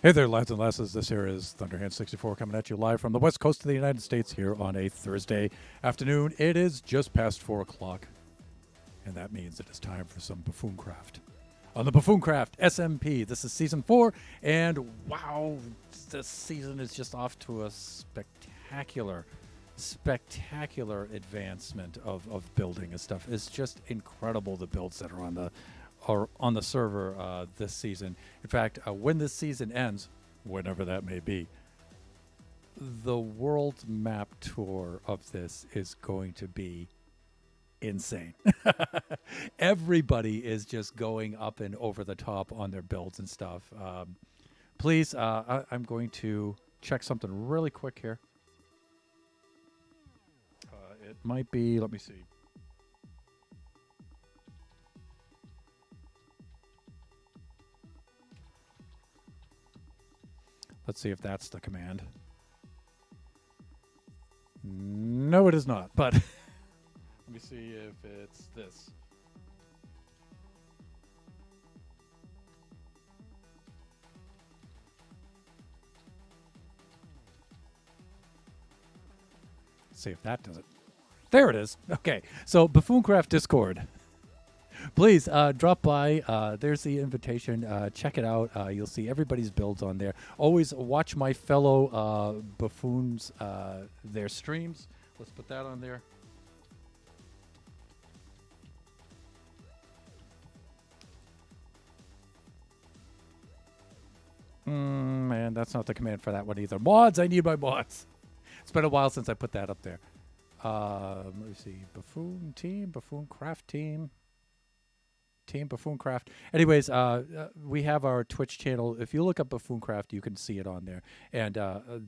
Hey there, lads and lasses. This here is Thunderhand64 coming at you live from the west coast of the United States here on a Thursday afternoon. It is just past 4 o'clock, and that means it is time for some Buffooncraft. On the Buffooncraft SMP, this is Season 4, and wow, this season is just off to a spectacular advancement of building and stuff. It's just incredible, the builds that are on the server this season. In fact, when this season ends, whenever that may be, the world map tour of this is going to be insane. Everybody is just going up and over the top on their builds and stuff. Please, I'm going to check something really quick here. It might be, let me see. Let's see if that's the command. No, it is not, but let me see if it's this. Let's see if that does it. There it is. Okay, so Buffooncraft Discord. Please drop by. There's the invitation. Check it out. You'll see everybody's builds on there. Always watch my fellow buffoons, their streams. Let's put that on there. Man, that's not the command for that one either. Mods, I need my mods. It's been a while since I put that up there. Let me see. Buffoon team, Buffooncraft team. Team Buffooncraft. Anyways, we have our Twitch channel. If you look up Buffooncraft, you can see it on there. And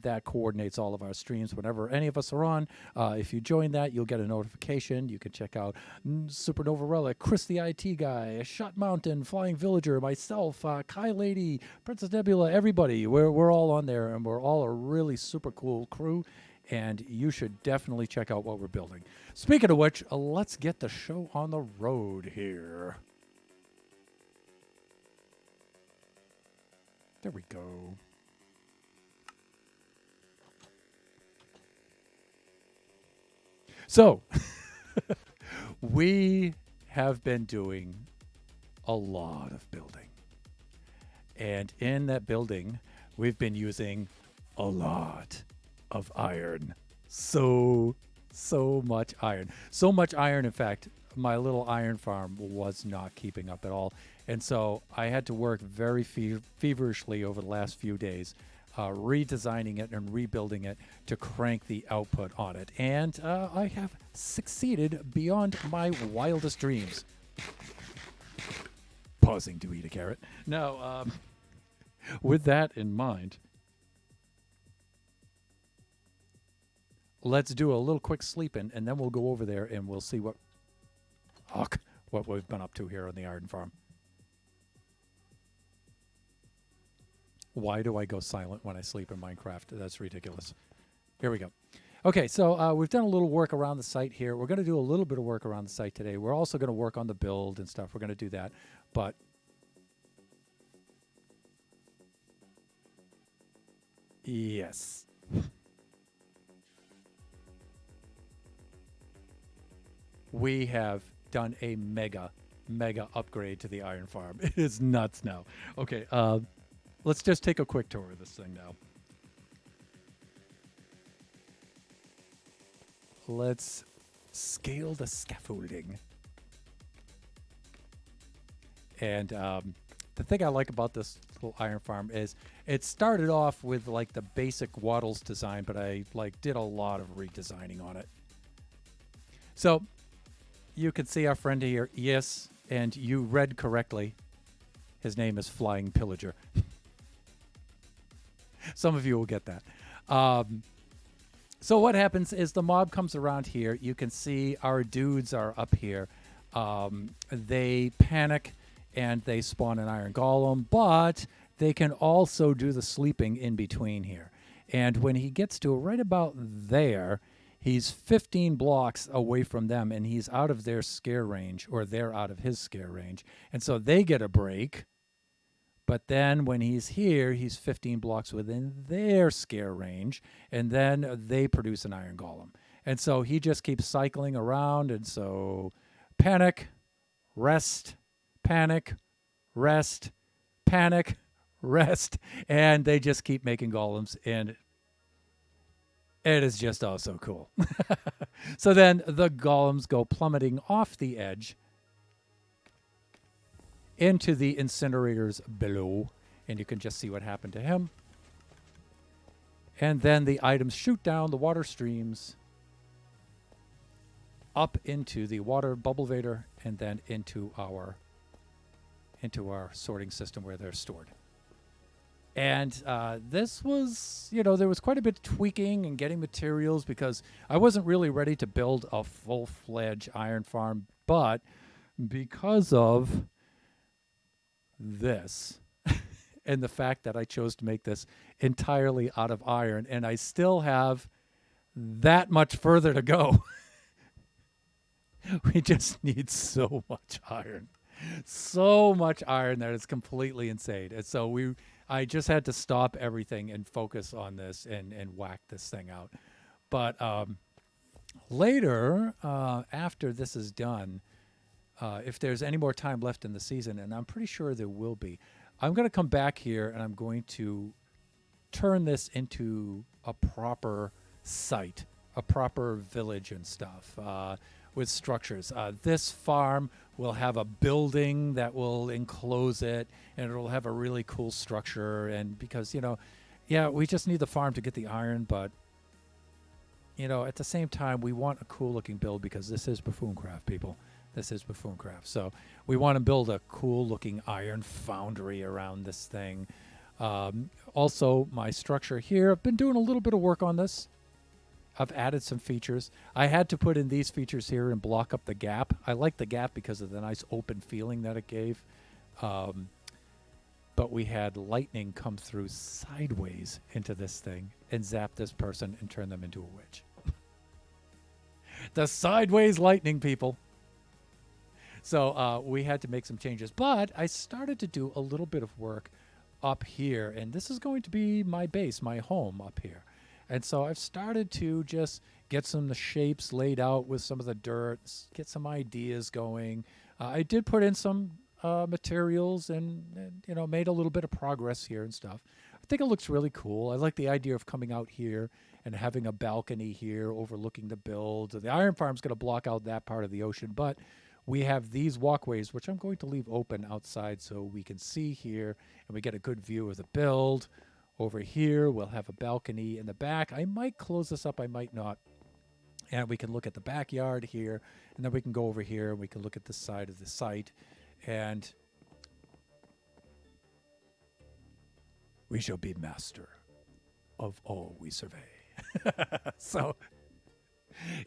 that coordinates all of our streams whenever any of us are on. If you join that, you'll get a notification. You can check out Supernova Relic, Chris the IT Guy, Shot Mountain, Flying Villager, myself, Kai Lady, Princess Nebula, everybody. We're all on there, and we're all a really super cool crew. And you should definitely check out what we're building. Speaking of which, let's get the show on the road here. There we go. So, we have been doing a lot of building. And in that building, we've been using a lot of iron. So much iron. So much iron, in fact, my little iron farm was not keeping up at all. And so I had to work very feverishly over the last few days, redesigning it and rebuilding it to crank the output on it. And I have succeeded beyond my wildest dreams. Pausing to eat a carrot. Now, with that in mind, let's do a little quick sleeping, and then we'll go over there and we'll see what we've been up to here on the iron farm. Why do I go silent when I sleep in Minecraft? That's ridiculous. Here we go. Okay, so we've done a little work around the site here. We're going to do a little bit of work around the site today. We're also going to work on the build and stuff. We're going to do that. But yes. We have done a mega upgrade to the iron farm. It is nuts now. Okay, let's just take a quick tour of this thing now. Let's scale the scaffolding. And the thing I like about this little iron farm is it started off with like the basic Waddles design, but I did a lot of redesigning on it. So you can see our friend here. Yes, and you read correctly. His name is Flying Pillager. Some of you will get that. So what happens is the mob comes around here. You can see our dudes are up here. They panic and they spawn an iron golem, but they can also do the sleeping in between here. And when he gets to right about there, he's 15 blocks away from them, and he's out of their scare range, or they're out of his scare range. And so they get a break, But then when he's here, he's 15 blocks within their scare range, and then they produce an iron golem. And so he just keeps cycling around, and so panic, rest, panic, rest, panic, rest, and they just keep making golems, and it is just oh so cool. So then the golems go plummeting off the edge into the incinerators below, and you can just see what happened to him. And then the items shoot down the water streams up into the water bubble vader, and then into our sorting system where they're stored. And this was, there was quite a bit of tweaking and getting materials because I wasn't really ready to build a full-fledged iron farm, but because of this and the fact that I chose to make this entirely out of iron, and I still have that much further to go. We just need so much iron. So much iron that it's completely insane. And so I just had to stop everything and focus on this and whack this thing out. But later, after this is done, if there's any more time left in the season, and I'm pretty sure there will be, I'm going to come back here and I'm going to turn this into a proper site, a proper village and stuff with structures. This farm will have a building that will enclose it, and it'll have a really cool structure. And because, we just need the farm to get the iron, but, at the same time, we want a cool looking build because this is Buffooncraft, people. This is Buffooncraft. So we want to build a cool looking iron foundry around this thing. Also, my structure here, I've been doing a little bit of work on this. I've added some features. I had to put in these features here and block up the gap. I like the gap because of the nice open feeling that it gave. But we had lightning come through sideways into this thing and zap this person and turn them into a witch. The sideways lightning, people. So we had to make some changes. But I started to do a little bit of work up here. And this is going to be my base, my home up here. And so I've started to just get some of the shapes laid out with some of the dirt, get some ideas going. I did put in some materials and made a little bit of progress here and stuff. I think it looks really cool. I like the idea of coming out here and having a balcony here overlooking the build. The iron farm's going to block out that part of the ocean, but we have these walkways, which I'm going to leave open outside so we can see here and we get a good view of the build. Over here, we'll have a balcony in the back. I might close this up, I might not. And we can look at the backyard here, and then we can go over here and we can look at the side of the site. And we shall be master of all we survey. So,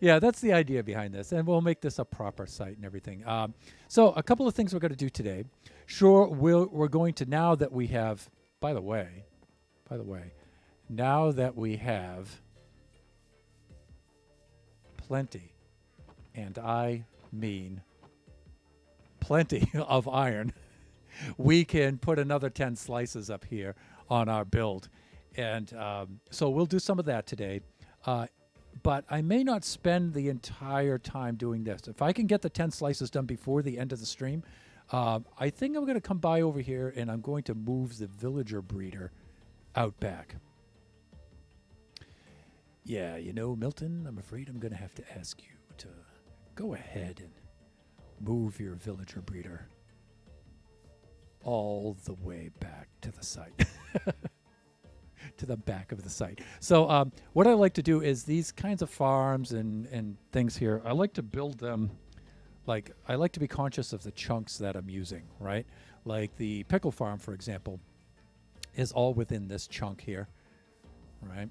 yeah, that's the idea behind this. And we'll make this a proper site and everything. So a couple of things we're going to do today. Sure, we're going to, now that we have, by the way, now that we have plenty, and I mean plenty of iron, we can put another 10 slices up here on our build. And so we'll do some of that today. But I may not spend the entire time doing this. If I can get the 10 slices done before the end of the stream, I think I'm going to come by over here and I'm going to move the villager breeder out back. Yeah, Milton, I'm afraid I'm going to have to ask you to go ahead and move your villager breeder all the way back to the site. To the back of the site. So what I like to do is these kinds of farms and things here, I like to build them, I like to be conscious of the chunks that I'm using, right? Like the pickle farm, for example, is all within this chunk here, right?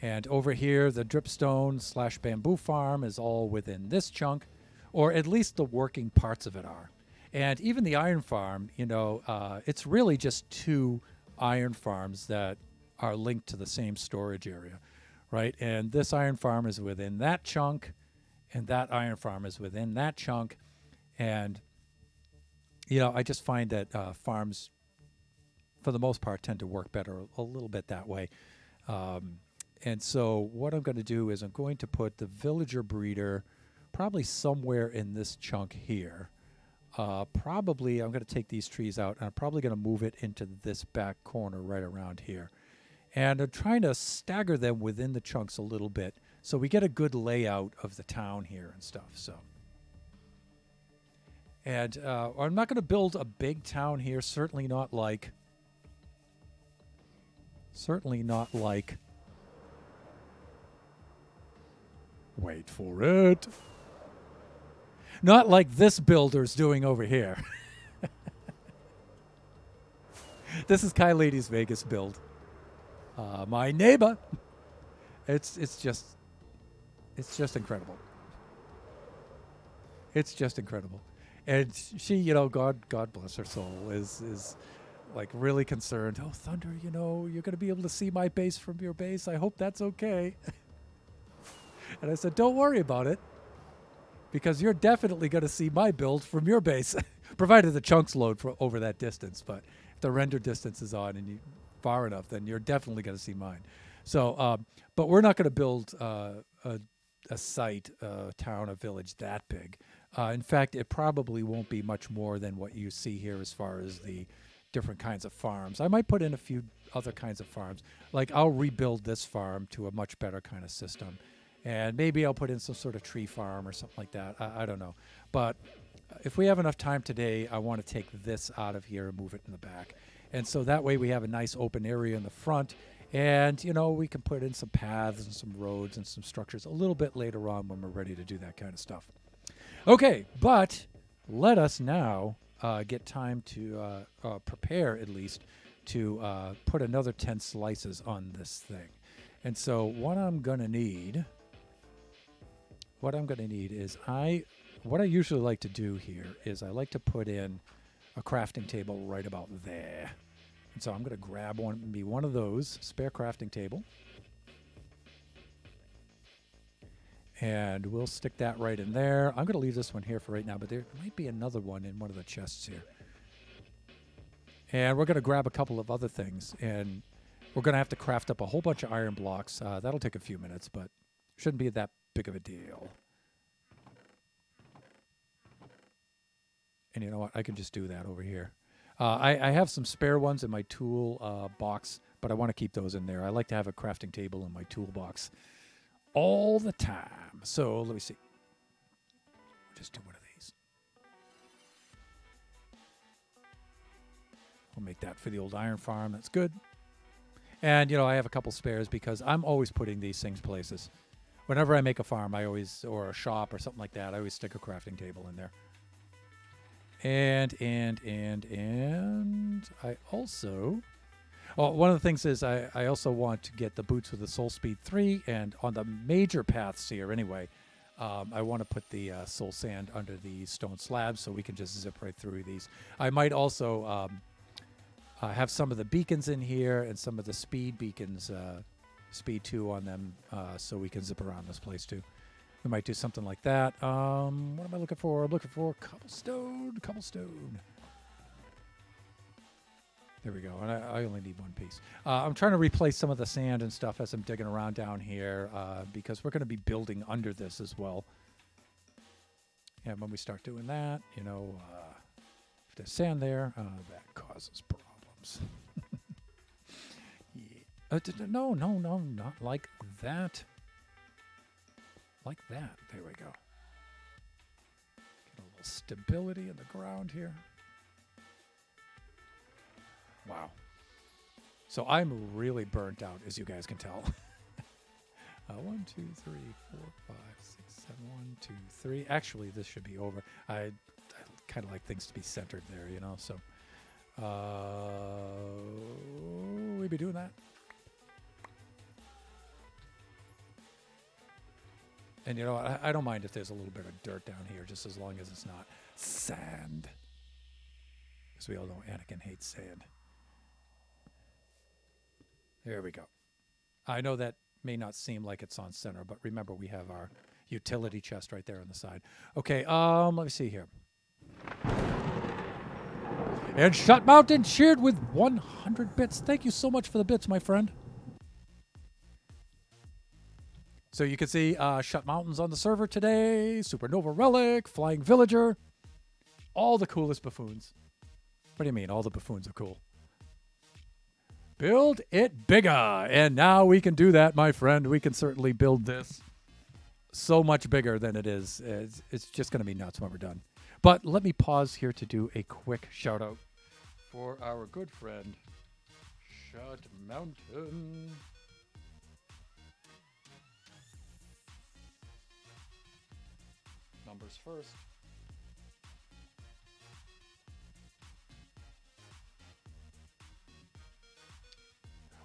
And over here, the dripstone / bamboo farm is all within this chunk, or at least the working parts of it are. And even the iron farm, it's really just 2 iron farms that are linked to the same storage area, right? And this iron farm is within that chunk, and that iron farm is within that chunk. And, I just find that farms for the most part, tend to work better a little bit that way. And so what I'm going to do is I'm going to put the villager breeder probably somewhere in this chunk here. Probably I'm going to take these trees out, and I'm probably going to move it into this back corner right around here. And I'm trying to stagger them within the chunks a little bit so we get a good layout of the town here and stuff. So, and I'm not going to build a big town here. Certainly not like wait for it. Not like this builder's doing over here. This is Kai Lady's Vegas build. My neighbor. It's just incredible. It's just incredible. And she, you know, God bless her soul, is like really concerned. Oh, Thunder, you know, you're going to be able to see my base from your base. I hope that's okay. And I said, don't worry about it, because you're definitely going to see my build from your base, provided the chunks load for over that distance. But if the render distance is on and you far enough, then you're definitely going to see mine. So, but we're not going to build a site, a town, a village that big. In fact, it probably won't be much more than what you see here as far as the different kinds of farms. I might put in a few other kinds of farms. Like I'll rebuild this farm to a much better kind of system. And maybe I'll put in some sort of tree farm or something like that. I don't know. But if we have enough time today, I want to take this out of here and move it in the back. And so that way we have a nice open area in the front. And, you know, we can put in some paths and some roads and some structures a little bit later on when we're ready to do that kind of stuff. Okay, but let us now get time to prepare, at least, to put another 10 slices on this thing. And so what I'm going to need is what I usually like to do here is I like to put in a crafting table right about there. And so I'm going to grab one of those, spare crafting table. And we'll stick that right in there. I'm going to leave this one here for right now, but there might be another one in one of the chests here. And we're going to grab a couple of other things, and we're going to have to craft up a whole bunch of iron blocks. That'll take a few minutes, but shouldn't be that big of a deal. And you know what? I can just do that over here. I have some spare ones in my tool box, but I want to keep those in there. I like to have a crafting table in my toolbox all the time. So let me see. Just do one of these. We'll make that for the old iron farm. That's good. And, you know, I have a couple spares because I'm always putting these things places. Whenever I make a farm, or a shop or something like that, I always stick a crafting table in there. And I also... Well, one of the things is I also want to get the boots with the Soul Speed 3, and on the major paths here anyway, I want to put the soul sand under the stone slabs so we can just zip right through these. I might also have some of the beacons in here and some of the speed beacons, speed 2 on them, so we can zip around this place too. We might do something like that. What am I looking for? I'm looking for cobblestone. There we go. And I only need one piece. I'm trying to replace some of the sand and stuff as I'm digging around down here because we're going to be building under this as well. And when we start doing that, you know, if there's sand there, that causes problems. Yeah. No, not like that. Like that. There we go. Get a little stability in the ground here. Wow. So I'm really burnt out, as you guys can tell. 1, 2, 3, 4, 5, 6, 7, 1, 2, 3. Actually, this should be over. I kind of like things to be centered there, you know. So we'd be doing that. And you know, I don't mind if there's a little bit of dirt down here, just as long as it's not sand. Because we all know Anakin hates sand. There we go. I know that may not seem like it's on center, but remember we have our utility chest right there on the side. Okay, let me see here. And Shut Mountain cheered with 100 bits. Thank you so much for the bits, my friend. So you can see Shut Mountains on the server today, Supernova Relic, Flying Villager, all the coolest buffoons. What do you mean? All the buffoons are cool. Build it bigger. And now we can do that, my friend. We can certainly build this so much bigger than it is. It's just going to be nuts when we're done. But let me pause here to do a quick shout out for our good friend, Shut Mountain. Numbers first.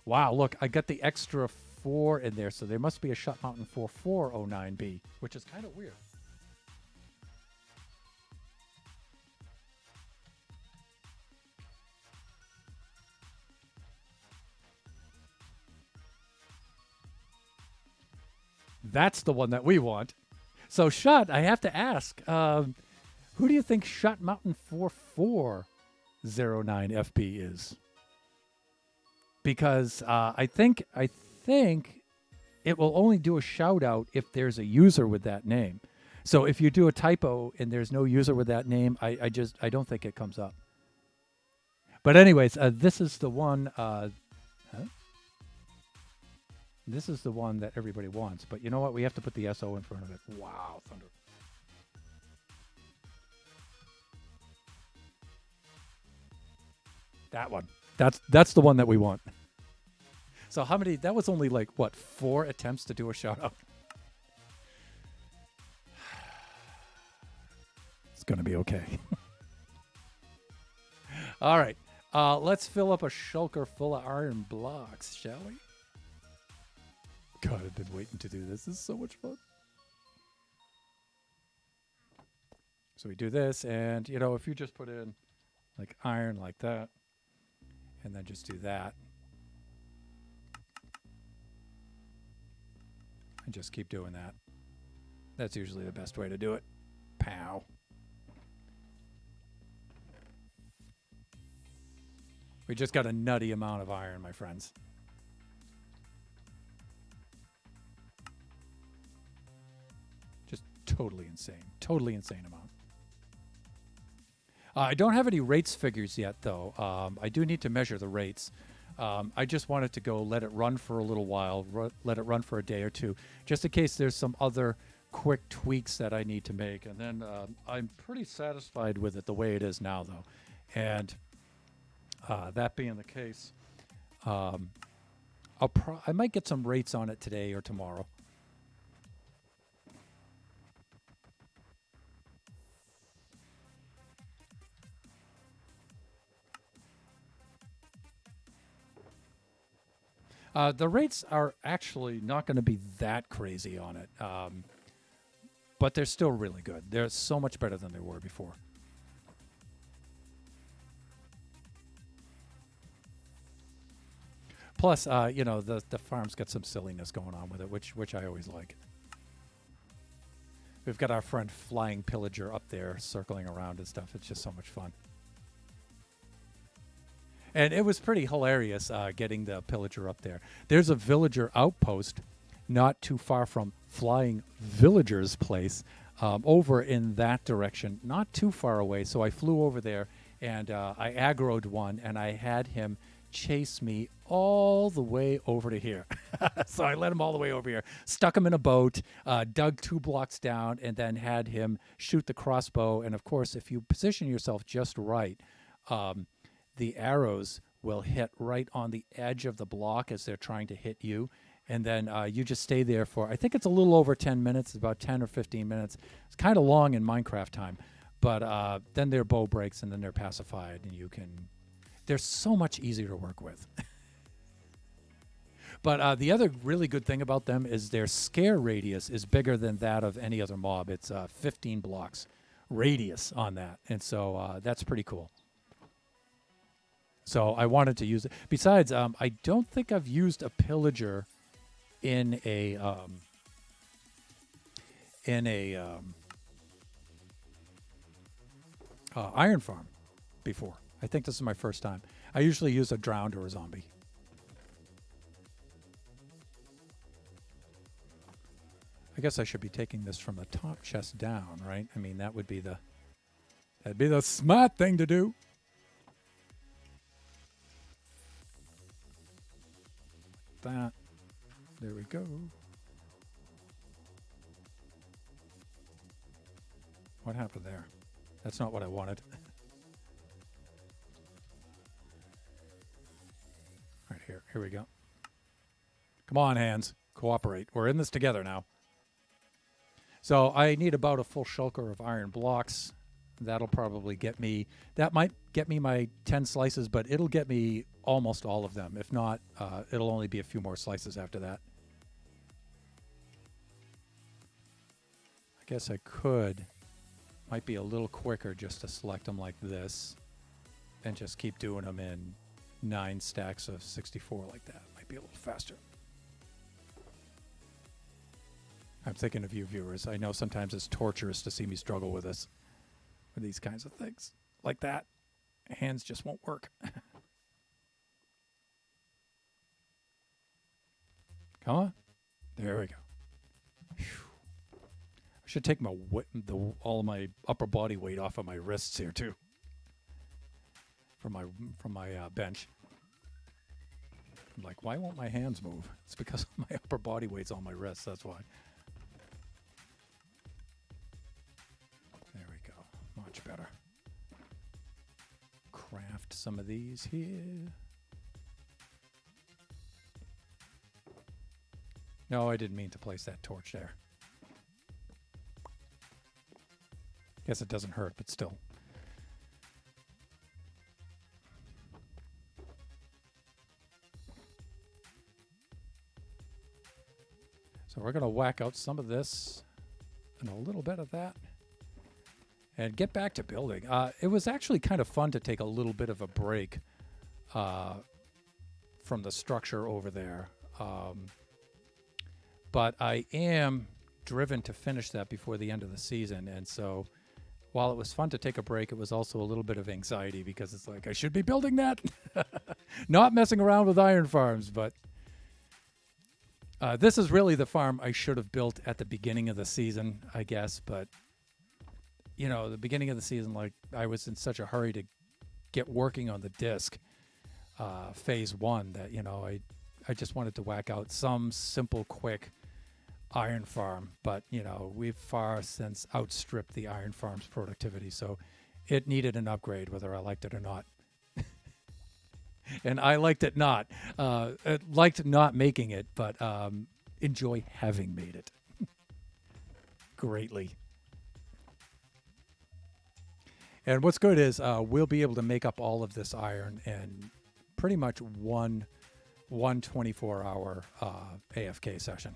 Wow, look, I got the extra 4 in there, so there must be a Shut Mountain 4409B, which is kind of weird. That's the one that we want. So, Shut, I have to ask, who do you think Shut Mountain 4409FB is? Because I think it will only do a shout out if there's a user with that name. So if you do a typo and there's no user with that name, I don't think it comes up. But anyways, this is the one. This is the one that everybody wants. But you know what? We have to put the SO in front of it. Wow, thunder. That one. That's the one that we want. So how many? That was only like, what, 4 attempts to do a shout out? It's going to be okay. All right. Let's fill up a shulker full of iron blocks, shall we? God, I've been waiting to do this. This is so much fun. So we do this, and, you know, if you just put in, like, iron like that, and then just do that, and just keep doing that. That's usually the best way to do it. Pow. We just got a nutty amount of iron, my friends. Just totally insane. Totally insane amount. I don't have any rates figures yet, though. I do need to measure the rates. I just wanted to go let it run for a little while, let it run for a day or two, just in case there's some other quick tweaks that I need to make. And then I'm pretty satisfied with it the way it is now, though. And that being the case, I might get some rates on it today or tomorrow. The rates are actually not going to be that crazy on it, but they're still really good. They're so much better than they were before. Plus, you know, the farm's got some silliness going on with it, which I always like. We've got our friend Flying Pillager up there circling around and stuff. It's just so much fun. And it was pretty hilarious getting the pillager up there. There's a villager outpost not too far from Flying Villager's place over in that direction, not too far away. So I flew over there and I aggroed one and I had him chase me all the way over to here. So I led him all the way over here, stuck him in a boat, dug 2 blocks down, and then had him shoot the crossbow. And of course, if you position yourself just right, the arrows will hit right on the edge of the block as they're trying to hit you. And then you just stay there for, I think it's a little over 10 minutes. It's about 10 or 15 minutes. It's kind of long in Minecraft time. But then their bow breaks and then they're pacified. And you can, they're so much easier to work with. But the other really good thing about them is their scare radius is bigger than that of any other mob. It's 15 blocks radius on that. And so that's pretty cool. So I wanted to use it. Besides, I don't think I've used a pillager in a iron farm before. I think this is my first time. I usually use a drowned or a zombie. I guess I should be taking this from the top chest down, right? I mean, that'd be the smart thing to do. That. There we go. What happened there? That's not what I wanted. Right here. Here we go. Come on, hands. Cooperate. We're in this together now. So I need about a full shulker of iron blocks. That'll probably get me... That might get me my 10 slices, but it'll get me almost all of them. If not, it'll only be a few more slices after that. I guess I could... Might be a little quicker just to select them like this and just keep doing them in 9 stacks of 64 like that. Might be a little faster. I'm thinking of you viewers. I know sometimes it's torturous to see me struggle with this, with these kinds of things. Like that. Hands just won't work. Come on. There we go. Whew. I should take my all of my upper body weight off of my wrists here too. From my bench. I'm like, why won't my hands move? It's because my upper body weight's on my wrists. That's why. There we go. Much better. Craft some of these here. No, I didn't mean to place that torch there. Guess it doesn't hurt, but still. So we're going to whack out some of this and a little bit of that and get back to building. It was actually kind of fun to take a little bit of a break from the structure over there. But I am driven to finish that before the end of the season. And so while it was fun to take a break, it was also a little bit of anxiety because it's like, I should be building that. Not messing around with iron farms, but this is really the farm I should have built at the beginning of the season, I guess. But, you know, the beginning of the season, like I was in such a hurry to get working on the disc phase 1 that, you know, I just wanted to whack out some simple, quick iron farm. But, you know, we've far since outstripped the iron farm's productivity. So it needed an upgrade, whether I liked it or not. And I liked it not. Liked not making it, but enjoy having made it greatly. And what's good is we'll be able to make up all of this iron in pretty much one 24-hour AFK session.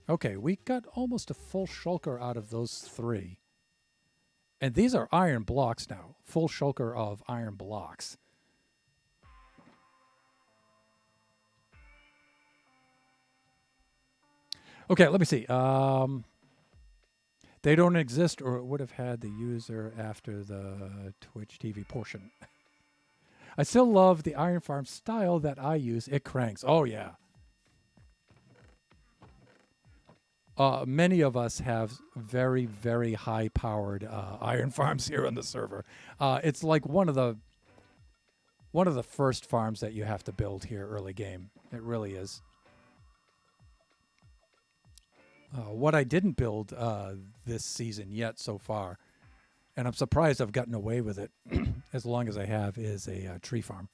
Okay, we got almost a full shulker out of those 3. And these are iron blocks now. Full shulker of iron blocks. Okay, let me see. They don't exist, or it would have had the user after the Twitch TV portion. I still love the iron farm style that I use. It cranks. Oh, yeah. Many of us have very, very high-powered iron farms here on the server. It's like one of the first farms that you have to build here early game. It really is. What I didn't build this season yet so far, and I'm surprised I've gotten away with it as long as I have, is a tree farm.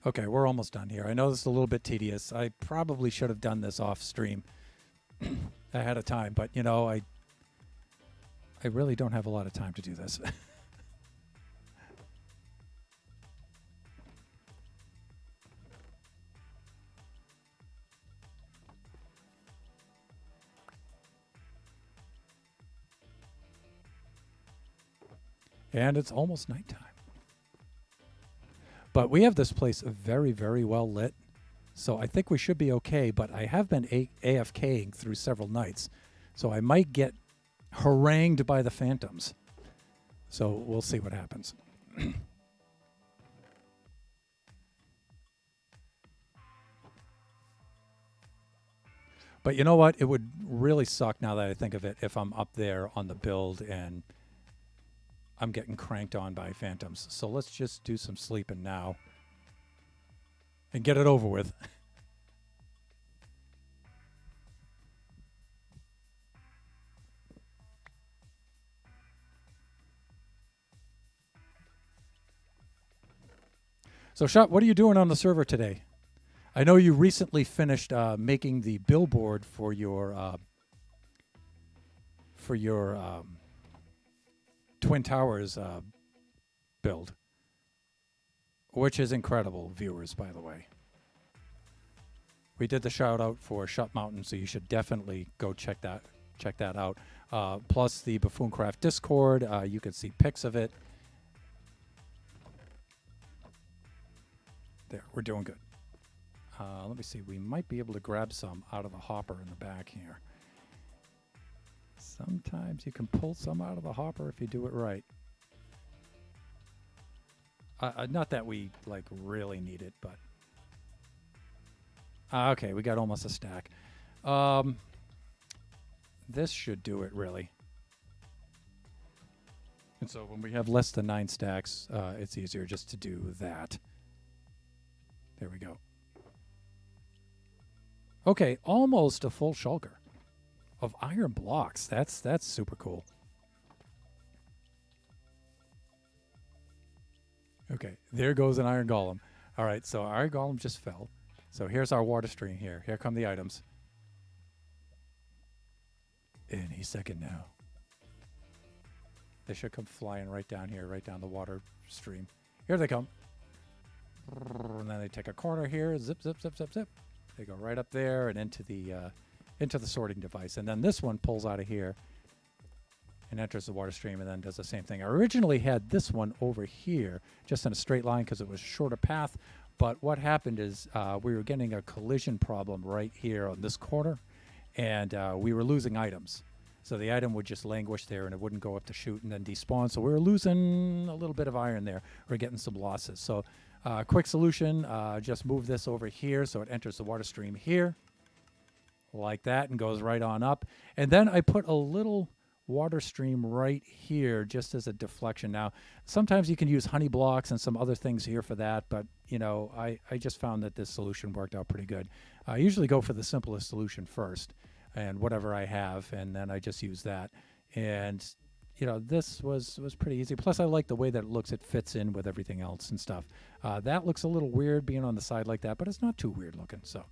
Okay, we're almost done here. I know this is a little bit tedious. I probably should have done this off stream ahead of time, but you know, I really don't have a lot of time to do this. And it's almost nighttime. But we have this place very, very well lit. So I think we should be okay. But I have been AFKing through several nights. So I might get harangued by the phantoms. So we'll see what happens. But you know what? It would really suck now that I think of it if I'm up there on the build and I'm getting cranked on by phantoms. So let's just do some sleeping now and get it over with. So, Shot, what are you doing on the server today? I know you recently finished making the billboard for your Twin Towers build, which is incredible, viewers, by the way. We did the shout out for Shut Mountain, so you should definitely go check that out. Plus the Buffooncraft Discord, you can see pics of it. There, we're doing good. Let me see. We might be able to grab some out of the hopper in the back here. Sometimes you can pull some out of the hopper if you do it right. Not that we like really need it, but okay, we got almost a stack. This should do it really. And so when we have less than 9 stacks, it's easier just to do that. There we go. Okay, almost a full shulker of iron blocks. That's super cool. Okay, there goes an iron golem. All right, so our iron golem just fell. So here's our water stream here. Here come the items. Any second now. They should come flying right down here, right down the water stream. Here they come. And then they take a corner here. Zip, zip, zip, zip, zip. They go right up there and into the sorting device. And then this one pulls out of here and enters the water stream and then does the same thing. I originally had this one over here just in a straight line because it was a shorter path. But what happened is we were getting a collision problem right here on this corner. And we were losing items. So the item would just languish there and it wouldn't go up to shoot and then despawn. So we were losing a little bit of iron there. We're getting some losses. So quick solution, just move this over here so it enters the water stream here like that and goes right on up. And then I put a little water stream right here just as a deflection. Now, sometimes you can use honey blocks and some other things here for that, but you know, I just found that this solution worked out pretty good. I usually go for the simplest solution first and whatever I have, and then I just use that. And you know, this was pretty easy. Plus, I like the way that it looks. It fits in with everything else and stuff. That looks a little weird being on the side like that, but it's not too weird looking. So,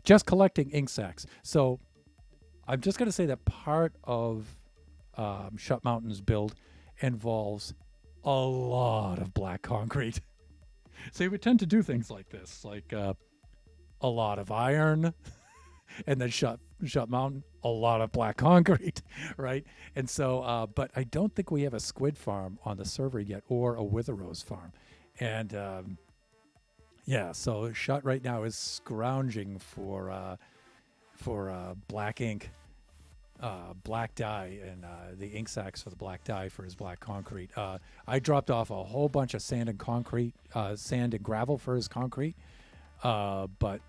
just collecting ink sacks. So, I'm just going to say that part of Shut Mountain's build involves a lot of black concrete. So, we tend to do things like this, like a lot of iron. And then Shut Mountain, a lot of black concrete, right? And so, but I don't think we have a squid farm on the server yet or a wither rose farm. And yeah, so Shut right now is scrounging for black ink, black dye, and the ink sacks for the black dye for his black concrete. I dropped off a whole bunch of sand and concrete, sand and gravel for his concrete, but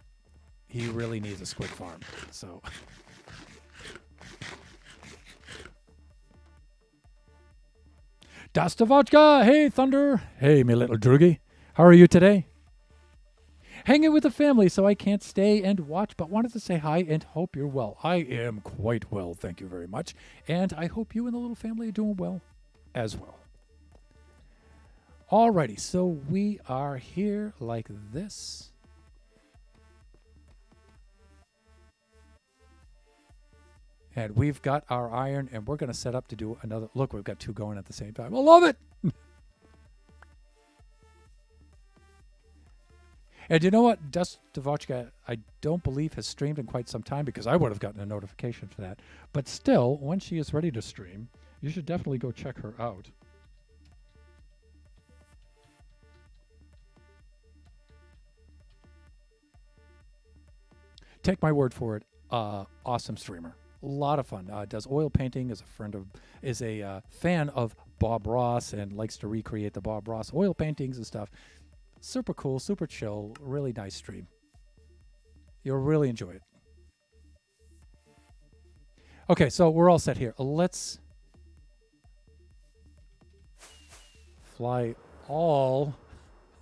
he really needs a squid farm. So, Dostovodka, hey Thunder, hey me little droogie, how are you today? Hanging with the family, so I can't stay and watch, but wanted to say hi and hope you're well. I am quite well, thank you very much, and I hope you and the little family are doing well as well. Alrighty, so we are here like this. And we've got our iron, and we're going to set up to do another. Look, we've got 2 going at the same time. I love it. And you know what? Dust Dvochka, I don't believe, has streamed in quite some time because I would have gotten a notification for that. But still, when she is ready to stream, you should definitely go check her out. Take my word for it. Awesome streamer. A lot of fun. Does oil painting. Is a fan of Bob Ross and likes to recreate the Bob Ross oil paintings and stuff. Super cool, super chill, really nice stream. You'll really enjoy it. Okay, so we're all set here. Let's fly all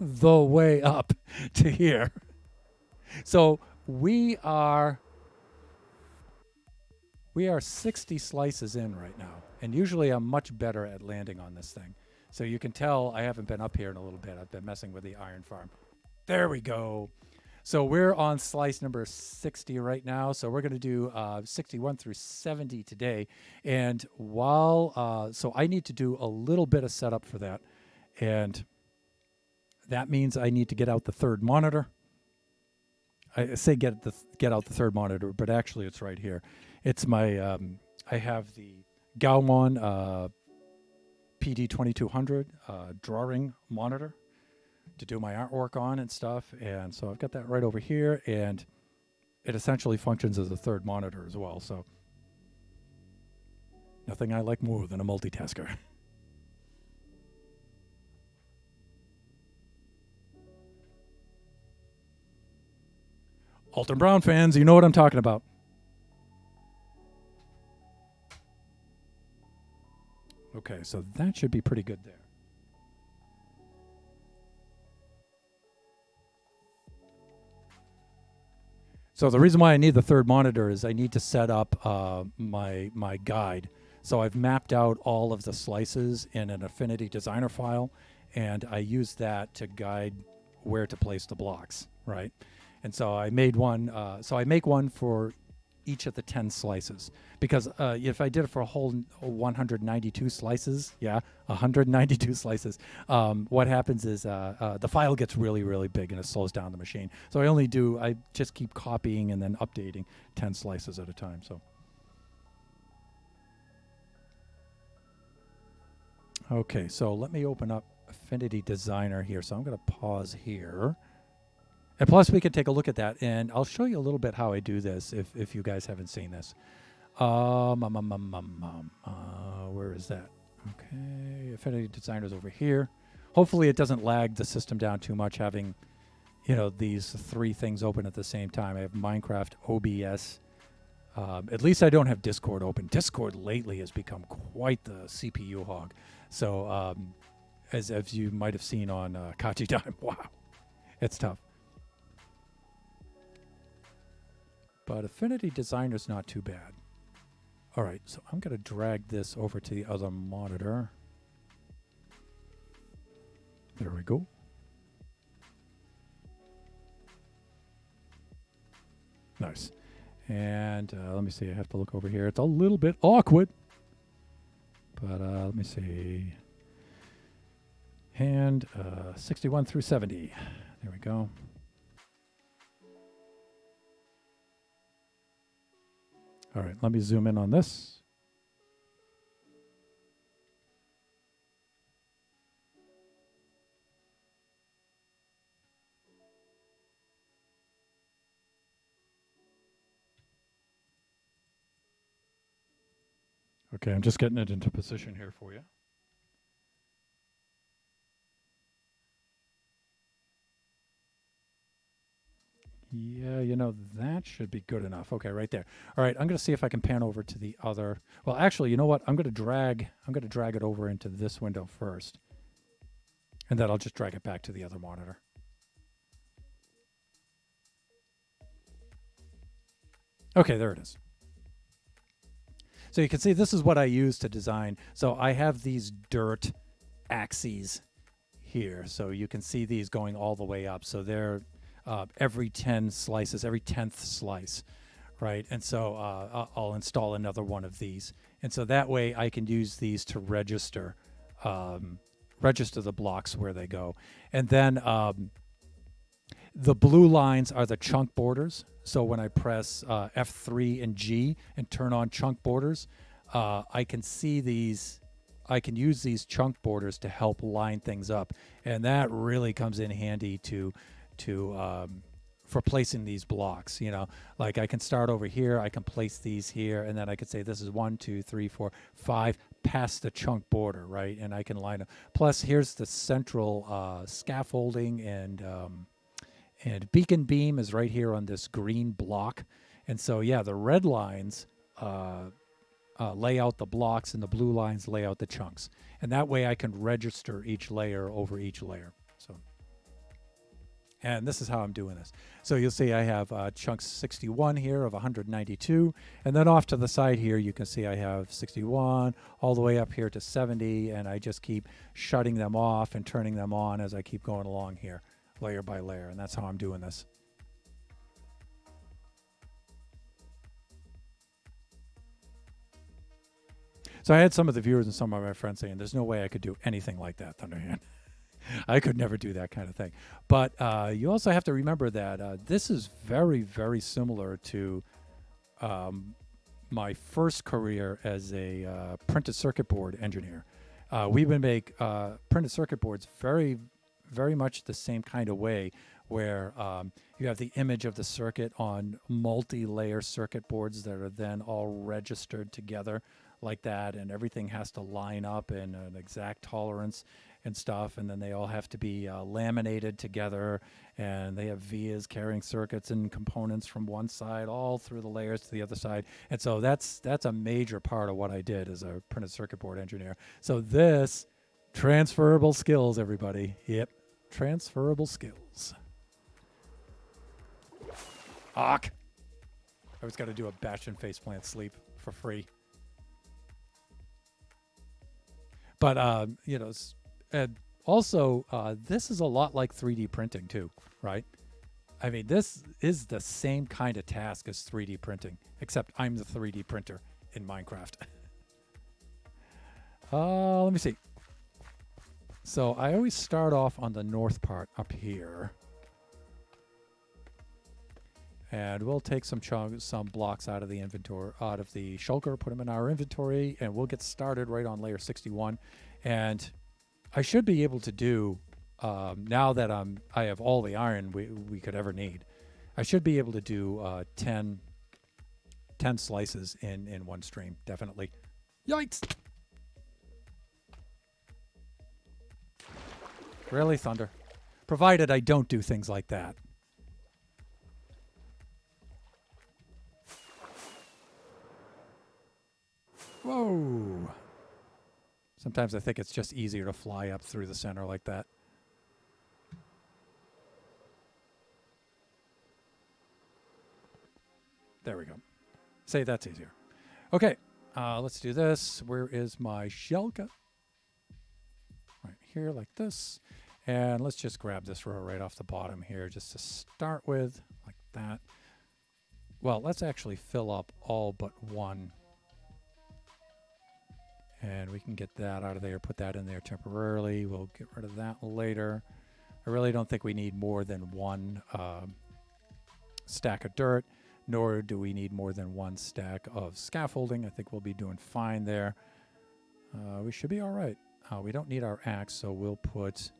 the way up to here. So we are 60 slices in right now, and usually I'm much better at landing on this thing. So you can tell I haven't been up here in a little bit. I've been messing with the iron farm. There we go. So we're on slice number 60 right now. So we're going to do 61 through 70 today. And so I need to do a little bit of setup for that. And that means I need to get out the third monitor. I say get out the third monitor, but actually it's right here. It's my, I have the Gaumon PD2200 drawing monitor to do my artwork on and stuff. And so I've got that right over here, and it essentially functions as a third monitor as well. So nothing I like more than a multitasker. Alton Brown fans, you know what I'm talking about. Okay, so that should be pretty good there. So the reason why I need the third monitor is I need to set up my guide. So I've mapped out all of the slices in an Affinity Designer file, and I use that to guide where to place the blocks, right? And so I made one. So I make one for each of the 10 slices, because if I did it for a whole 192 slices, 192 slices, what happens is the file gets really, really big and it slows down the machine. So I just keep copying and then updating 10 slices at a time. So okay, so let me open up Affinity Designer here. So I'm going to pause here. And plus, we can take a look at that, and I'll show you a little bit how I do this if you guys haven't seen this. Where is that? Okay, Affinity Designer's over here. Hopefully, it doesn't lag the system down too much, having these three things open at the same time. I have Minecraft, OBS. At least I don't have Discord open. Discord lately has become quite the CPU hog. So, as you might have seen on Kachi Time, wow, it's tough. But Affinity Designer's not too bad. All right, so I'm going to drag this over to the other monitor. There we go. Nice. And let me see. I have to look over here. It's a little bit awkward. But let me see. And 61 through 70. There we go. All right, let me zoom in on this. Okay, I'm just getting it into position here for you. Yeah, that should be good enough. Okay, right there. All right, I'm going to see if I can pan over to the other. Well, actually, you know what? I'm going to drag it over into this window first. And then I'll just drag it back to the other monitor. Okay, there it is. So you can see this is what I use to design. So I have these dirt axes here. So you can see these going all the way up. So they're every 10 slices, every 10th slice, right? And so I'll install another one of these. And so that way I can use these to register the blocks where they go. And then The blue lines are the chunk borders. So when I press F3 and G and turn on chunk borders, I can see these. I can use these chunk borders to help line things up, and that really comes in handy for placing these blocks. You know, like I can start over here, I can place these here, and then I could say this is 1, 2, 3, 4, 5 past the chunk border, right? And I can line up. Plus, here's the central scaffolding and beacon beam is right here on this green block. And so, yeah, the red lines lay out the blocks and the blue lines lay out the chunks. And that way I can register each layer over each layer. So, and this is how I'm doing this. So you'll see I have chunks 61 here of 192. And then off to the side here, you can see I have 61 all the way up here to 70. And I just keep shutting them off and turning them on as I keep going along here, layer by layer. And that's how I'm doing this. So I had some of the viewers and some of my friends saying, there's no way I could do anything like that, Thunderhand. I could never do that kind of thing. But you also have to remember that this is very, very similar to my first career as a printed circuit board engineer. We would make printed circuit boards very, very much the same kind of way, where you have the image of the circuit on multi-layer circuit boards that are then all registered together like that, and everything has to line up in an exact tolerance and stuff, and then they all have to be laminated together, and they have vias carrying circuits and components from one side all through the layers to the other side. And so that's a major part of what I did as a printed circuit board engineer. So this transferable skills, everybody. Yep, transferable skills. Awk. I was got to do a Bastion faceplant sleep for free. But, you know, and also, this is a lot like 3D printing too, right? I mean, this is the same kind of task as 3D printing, except I'm the 3D printer in Minecraft. Let me see. So I always start off on the north part up here. And we'll take some blocks out of the inventory, out of the shulker, put them in our inventory, and we'll get started right on layer 61. And I should be able to do, now that I have all the iron we could ever need, I should be able to do 10 slices in one stream, definitely. Yikes! Really, Thunder? Provided I don't do things like that. Whoa. Sometimes I think it's just easier to fly up through the center like that. There we go. Say that's easier. Okay, let's do this. Where is my shulker? Right here like this. And let's just grab this row right off the bottom here just to start with, like that. Well, let's actually fill up all but one. And we can get that out of there, put that in there temporarily. We'll get rid of that later. I really don't think we need more than one stack of dirt, nor do we need more than one stack of scaffolding. I think we'll be doing fine there. We should be all right. We don't need our axe, so we'll put...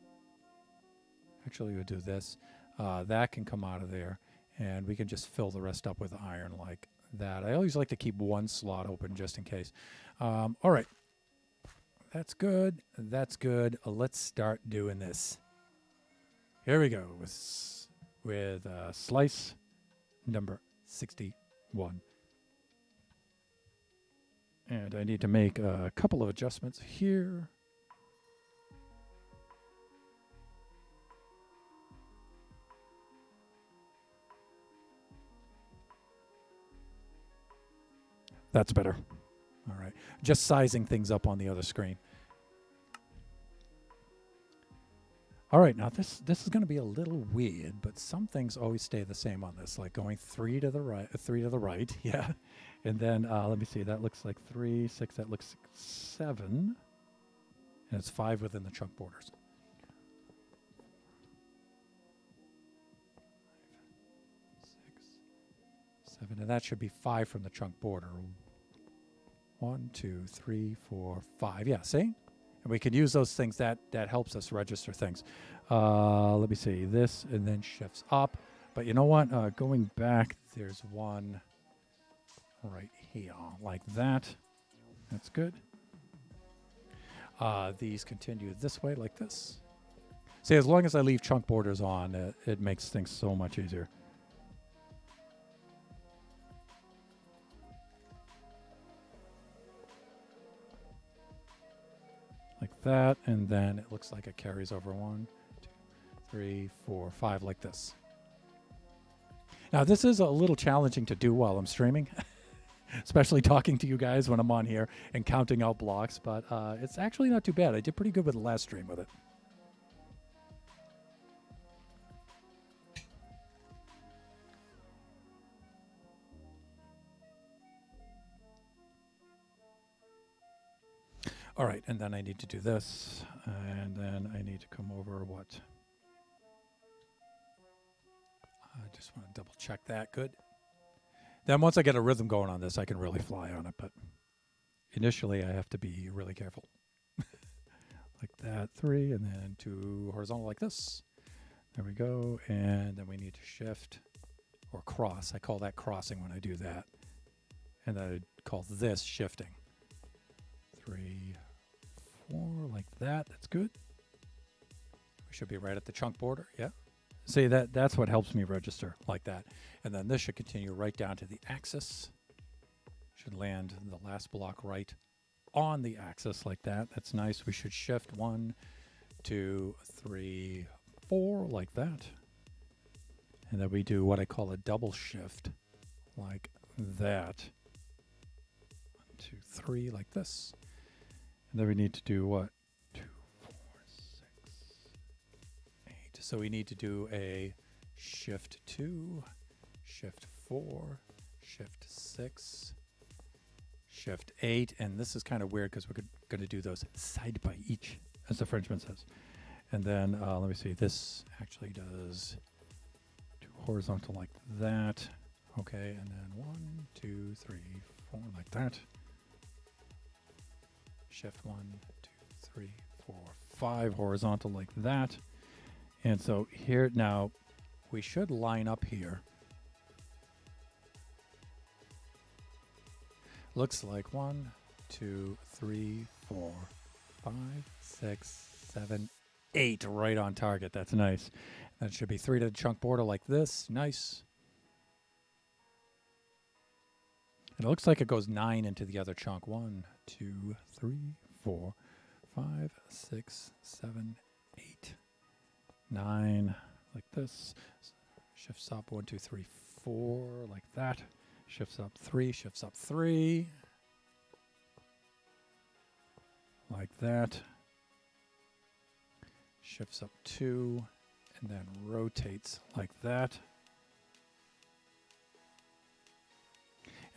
Actually, we'll do this. That can come out of there, and we can just fill the rest up with iron like that. I always like to keep one slot open just in case. All right. That's good. That's good. Let's start doing this. Here we go with slice number 61. And I need to make a couple of adjustments here. That's better. All right. Just sizing things up on the other screen. All right. Now this is going to be a little weird, but some things always stay the same on this, like going 3 to the right. Yeah. And then let me see. That looks like 3, 6. That looks 7. And it's 5 within the chunk borders. 7, and that should be 5 from the chunk border. 1, 2, 3, 4, 5. Yeah, see? And we can use those things. That helps us register things. Let me see. This, and then shifts up. But you know what? Going back, there's one right here, like that. That's good. These continue this way, like this. See, as long as I leave chunk borders on, it makes things so much easier. Like that, and then it looks like it carries over 1, 2, 3, 4, 5, like this. Now, this is a little challenging to do while I'm streaming, especially talking to you guys when I'm on here and counting out blocks, but it's actually not too bad. I did pretty good with the last stream with it. All right, and then I need to do this, and then I need to come over what? I just want to double check that. Good. Then once I get a rhythm going on this, I can really fly on it, but initially I have to be really careful. Like that, 3, and then 2 horizontal like this. There we go, and then we need to shift or cross. I call that crossing when I do that. And then I call this shifting. 3, 4, like that. That's good. We should be right at the chunk border. Yeah. See, that's what helps me register, like that. And then this should continue right down to the axis. Should land the last block right on the axis, like that. That's nice. We should shift 1, 2, 3, 4, like that. And then we do what I call a double shift, like that. 1, 2, 3, like this. And then we need to do what? 2, 4, 6, 8. So we need to do a shift 2, shift 4, shift 6, shift 8. And this is kind of weird because we're going to do those side by each, as the Frenchman says. And then let me see. This actually does 2 horizontal like that. Okay, and then 1, 2, 3, 4, like that. Shift 1, 2, 3, 4, 5 horizontal like that. And so here now we should line up here. Looks like 1, 2, 3, 4, 5, 6, 7, 8 right on target. That's nice. That should be 3 to the chunk border like this. Nice. And it looks like it goes 9 into the other chunk. 1, 2, 3, 4, 5, 6, 7, 8, 9, like this. Shifts up 1, 2, 3, 4, like that. Shifts up 3, shifts up 3, like that. Shifts up 2, and then rotates like that.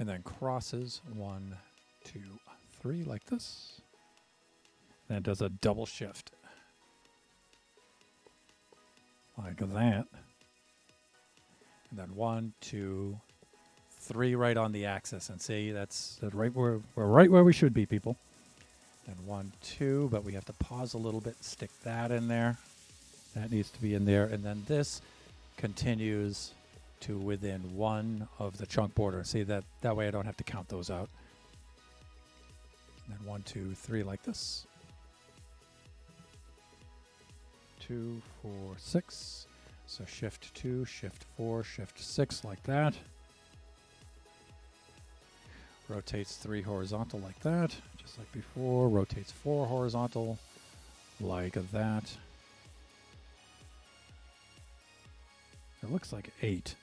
And then crosses 1, 2, 3, like this. And then does a double shift. Like that. And then 1, 2, 3 right on the axis. And see, that's right where we're right where we should be, people. And 1, 2, but we have to pause a little bit, stick that in there. That needs to be in there. And then this continues to within 1 of the chunk border. See, that way I don't have to count those out. And then 1, 2, 3 like this. 2, 4, 6. So shift 2, shift 4, shift 6 like that. Rotates 3 horizontal like that, just like before. Rotates 4 horizontal like that. It looks like 8.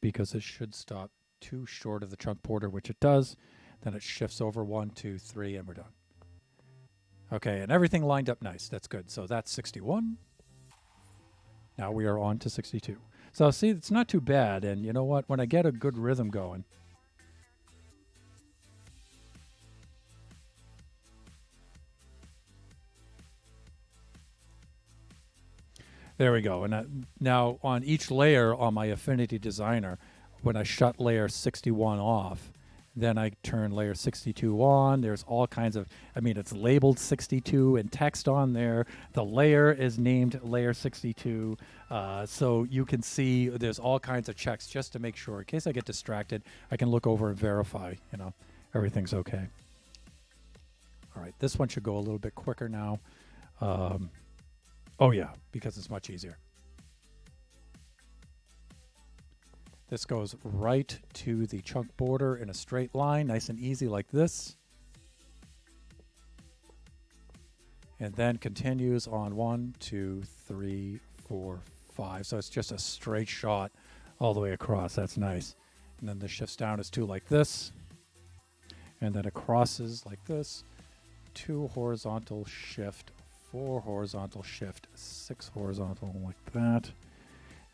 Because it should stop too short of the chunk border, which it does. Then it shifts over 1, 2, 3, and we're done. Okay, and everything lined up nice. That's good. So that's 61. Now we are on to 62. So see, it's not too bad. And you know what? When I get a good rhythm going, There we go. And now on each layer on my Affinity Designer, when I shut layer 61 off, then I turn layer 62 on. There's all kinds of, I mean, it's labeled 62 and text on there. The layer is named layer 62. So you can see there's all kinds of checks just to make sure, in case I get distracted, I can look over and verify, you know, everything's okay. All right, this one should go a little bit quicker now. Oh yeah, because it's much easier. This goes right to the chunk border in a straight line, nice and easy like this. And then continues on 1, 2, 3, 4, 5. So it's just a straight shot all the way across. That's nice. And then this shifts down as 2 like this. And then it crosses like this. 2 horizontal shift, 4 horizontal shift, 6 horizontal like that.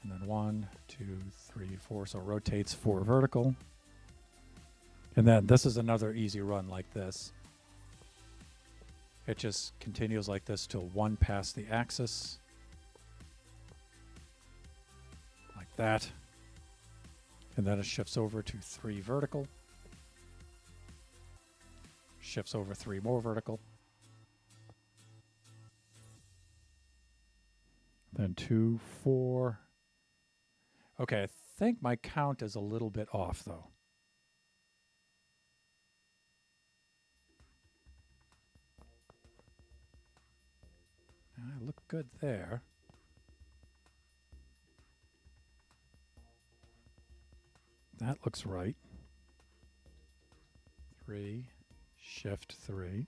And then 1, 2, 3, 4. So it rotates 4 vertical. And then this is another easy run like this. It just continues like this till 1 past the axis. Like that. And then it shifts over to 3 vertical. Shifts over 3 more vertical. Then 2, 4. Okay, I think my count is a little bit off though. I look good there. That looks right. 3, shift 3.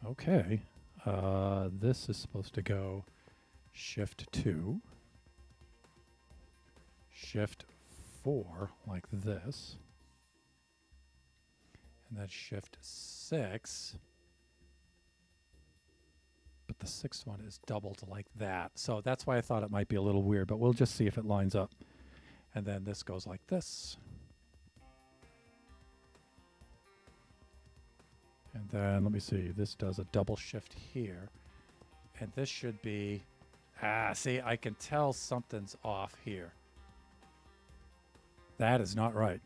Okay. This is supposed to go shift 2, shift 4 like this, and then shift 6. But the 6th one is doubled like that. So that's why I thought it might be a little weird, but we'll just see if it lines up. And then this goes like this. And then let me see, this does a double shift here. And this should be, see, I can tell something's off here. That is not right.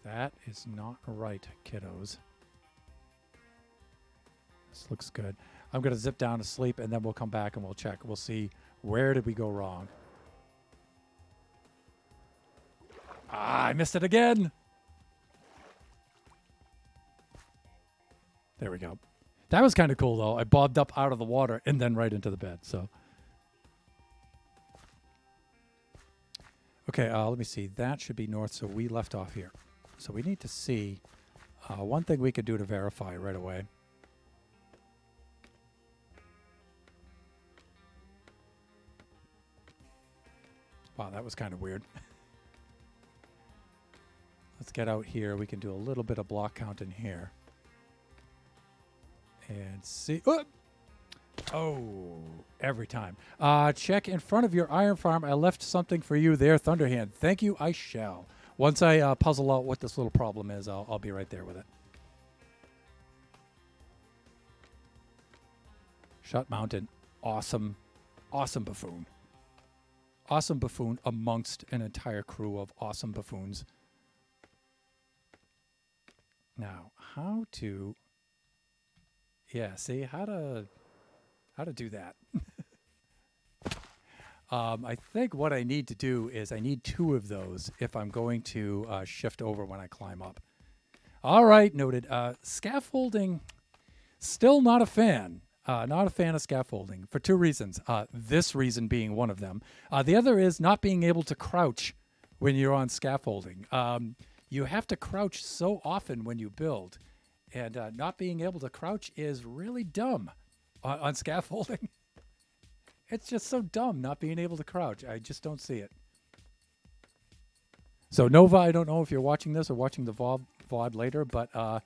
That is not right, kiddos. This looks good. I'm going to zip down to sleep and then we'll come back and we'll check. We'll see where did we go wrong. I missed it again. There we go. That was kind of cool, though. I bobbed up out of the water and then right into the bed. So, okay, let me see. That should be north, so we left off here. So we need to see one thing we could do to verify right away. Wow, that was kind of weird. Let's get out here. We can do a little bit of block count in here. And see. Oh, every time. Check in front of your iron farm. I left something for you there, Thunderhand. Thank you, I shall. Once I puzzle out what this little problem is, I'll be right there with it. Shut Mountain. Awesome. Awesome buffoon. Awesome buffoon amongst an entire crew of awesome buffoons. Now, how to... Yeah, see, how to do that. I think what I need to do is I need 2 of those if I'm going to shift over when I climb up. All right, noted. Scaffolding, still not a fan. Not a fan of scaffolding for 2 reasons. This reason being one of them. The other is not being able to crouch when you're on scaffolding. You have to crouch so often when you build. And not being able to crouch is really dumb on scaffolding. It's just so dumb not being able to crouch. I just don't see it. So Nova, I don't know if you're watching this or watching the VOD later, but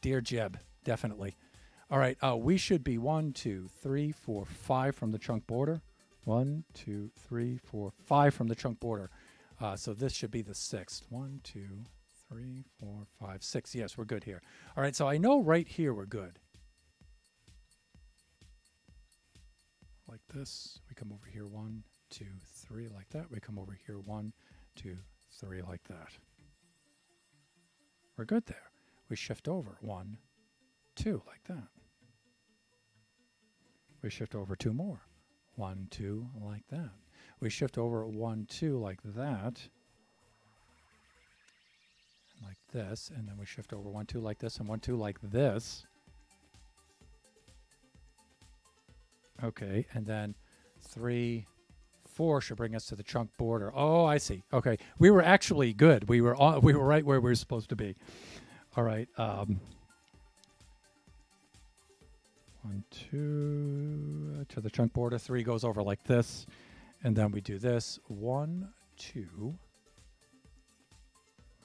dear Jeb, definitely. All right, we should be 1, 2, 3, 4, 5 from the chunk border. 1, 2, 3, 4, 5 from the chunk border. So this should be the 6th. 1, 2, 3, 4, 5, 6. Yes, we're good here. All right, so I know right here we're good. Like this. We come over here 1, 2, 3 like that. We come over here 1, 2, 3 like that. We're good there. We shift over 1, 2 like that. We shift over 2 more. 1, 2 like that. We shift over 1, 2 like that. Like this, and then we shift over 1, 2 like this, and 1, 2 like this. Okay, and then 3, 4 should bring us to the chunk border. Oh, I see. Okay, we were actually good. We were right where we were supposed to be. All right. 1, 2 to the chunk border. 3 goes over like this, and then we do this. 1, 2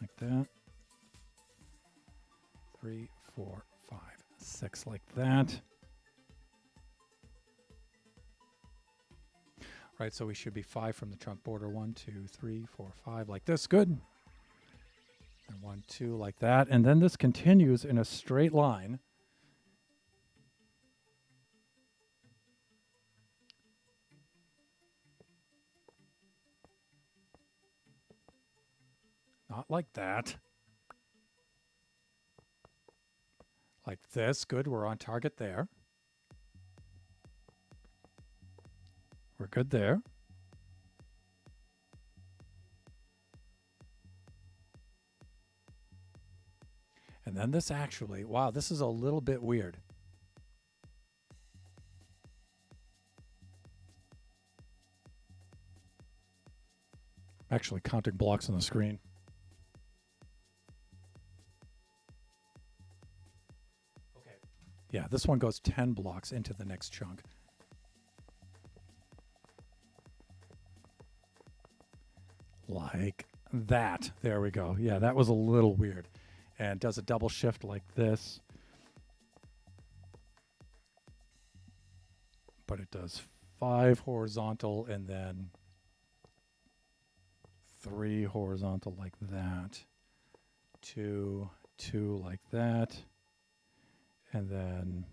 like that. 3, 4, 5, 6 like that. Right, so we should be 5 from the chunk border. 1, 2, 3, 4, 5 like this. Good. And 1, 2 like that. And then this continues in a straight line. Not like that. Like this. Good, we're on target there. We're good there. And then this actually, wow, this is a little bit weird. I'm actually counting blocks on the screen. Okay. Yeah, this one goes 10 blocks into the next chunk. Like that. There we go. Yeah, that was a little weird. And does a double shift like this. But it does 5 horizontal and then 3 horizontal like that. 2, 2 like that. And then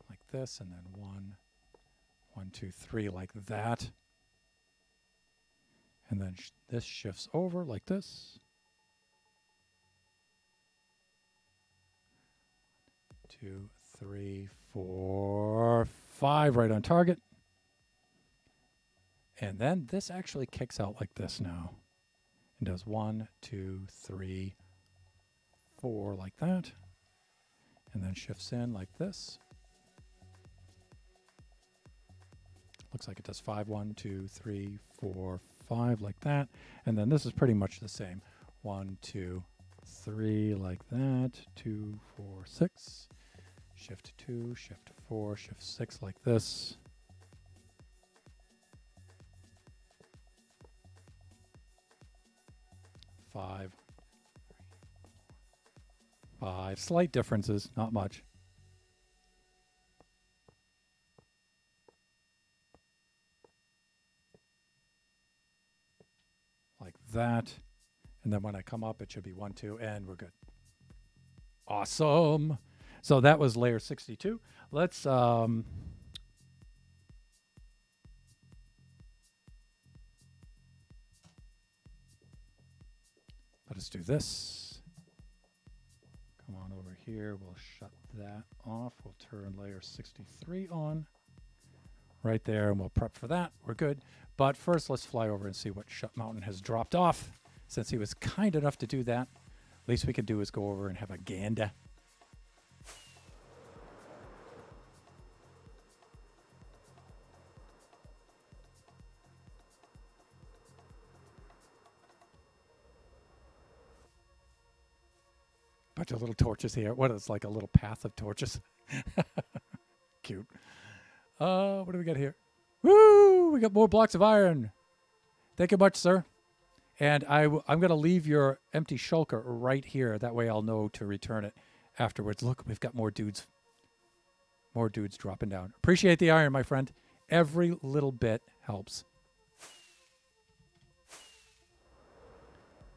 like this. And then 1, 1, 2, 3 like that. And then this shifts over like this. 2, 3, 4, 5 right on target. And then this actually kicks out like this now. And does 1, 2, 3, 4 like that. And then shifts in like this. Looks like it does 5, 1, 2, 3, 4, 5 like that. And then this is pretty much the same. 1, 2, 3 like that. 2, 4, 6. Shift 2, shift 4, shift 6 like this. Five. Slight differences, not much. Like that. And then when I come up, it should be 1, 2, and we're good. Awesome. So that was layer 62. Let's let us do this. Come on over here. We'll shut that off. We'll turn layer 63 on right there, and we'll prep for that. We're good. But first, let's fly over and see what Shut Mountain has dropped off. Since he was kind enough to do that, least we can do is go over and have a gander. Bunch of little torches here. What is like a little path of torches? Cute. What do we got here? Woo! We got more blocks of iron. Thank you much, sir. And I'm going to leave your empty shulker right here. That way I'll know to return it afterwards. Look, we've got more dudes. More dudes dropping down. Appreciate the iron, my friend. Every little bit helps.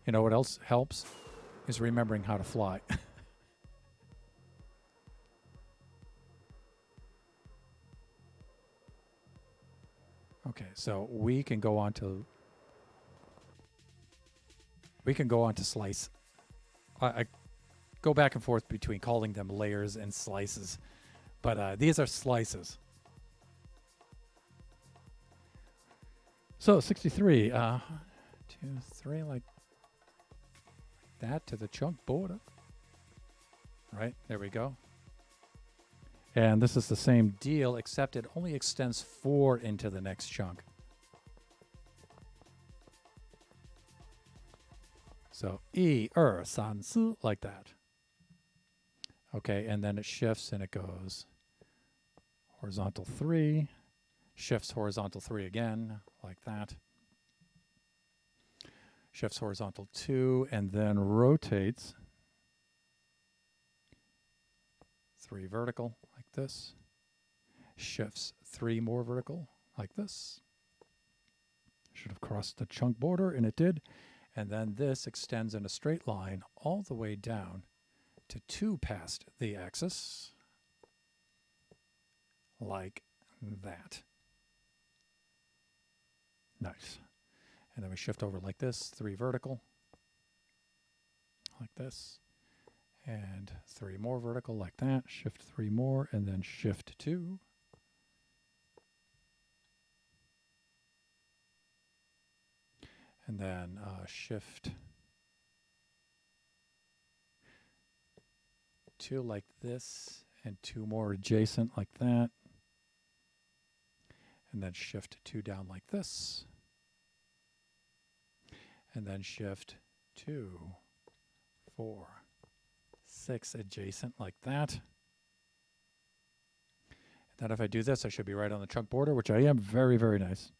You know what else helps? Is remembering how to fly. Okay, so we can go on to slice. I go back and forth between calling them layers and slices, but these are slices. So 63, 2, 3, like that to the chunk border. Right, there we go. And this is the same deal, except it only extends 4 into the next chunk. So 1, 2, 3, 4, like that. Okay, and then it shifts and it goes horizontal 3, shifts horizontal 3 again, like that. Shifts horizontal 2, and then rotates 3 vertical, like this. Shifts 3 more vertical, like this. Should have crossed the chunk border, and it did. And then this extends in a straight line all the way down to 2 past the axis, like that. Nice. And then we shift over like this, 3 vertical, like this. And 3 more vertical, like that. Shift 3 more, and then shift 2. And then shift 2 like this, and 2 more adjacent like that. And then shift 2 down like this. And then shift 2, 4, 6 adjacent like that. And then if I do this, I should be right on the chunk border, which I am. Very, very nice.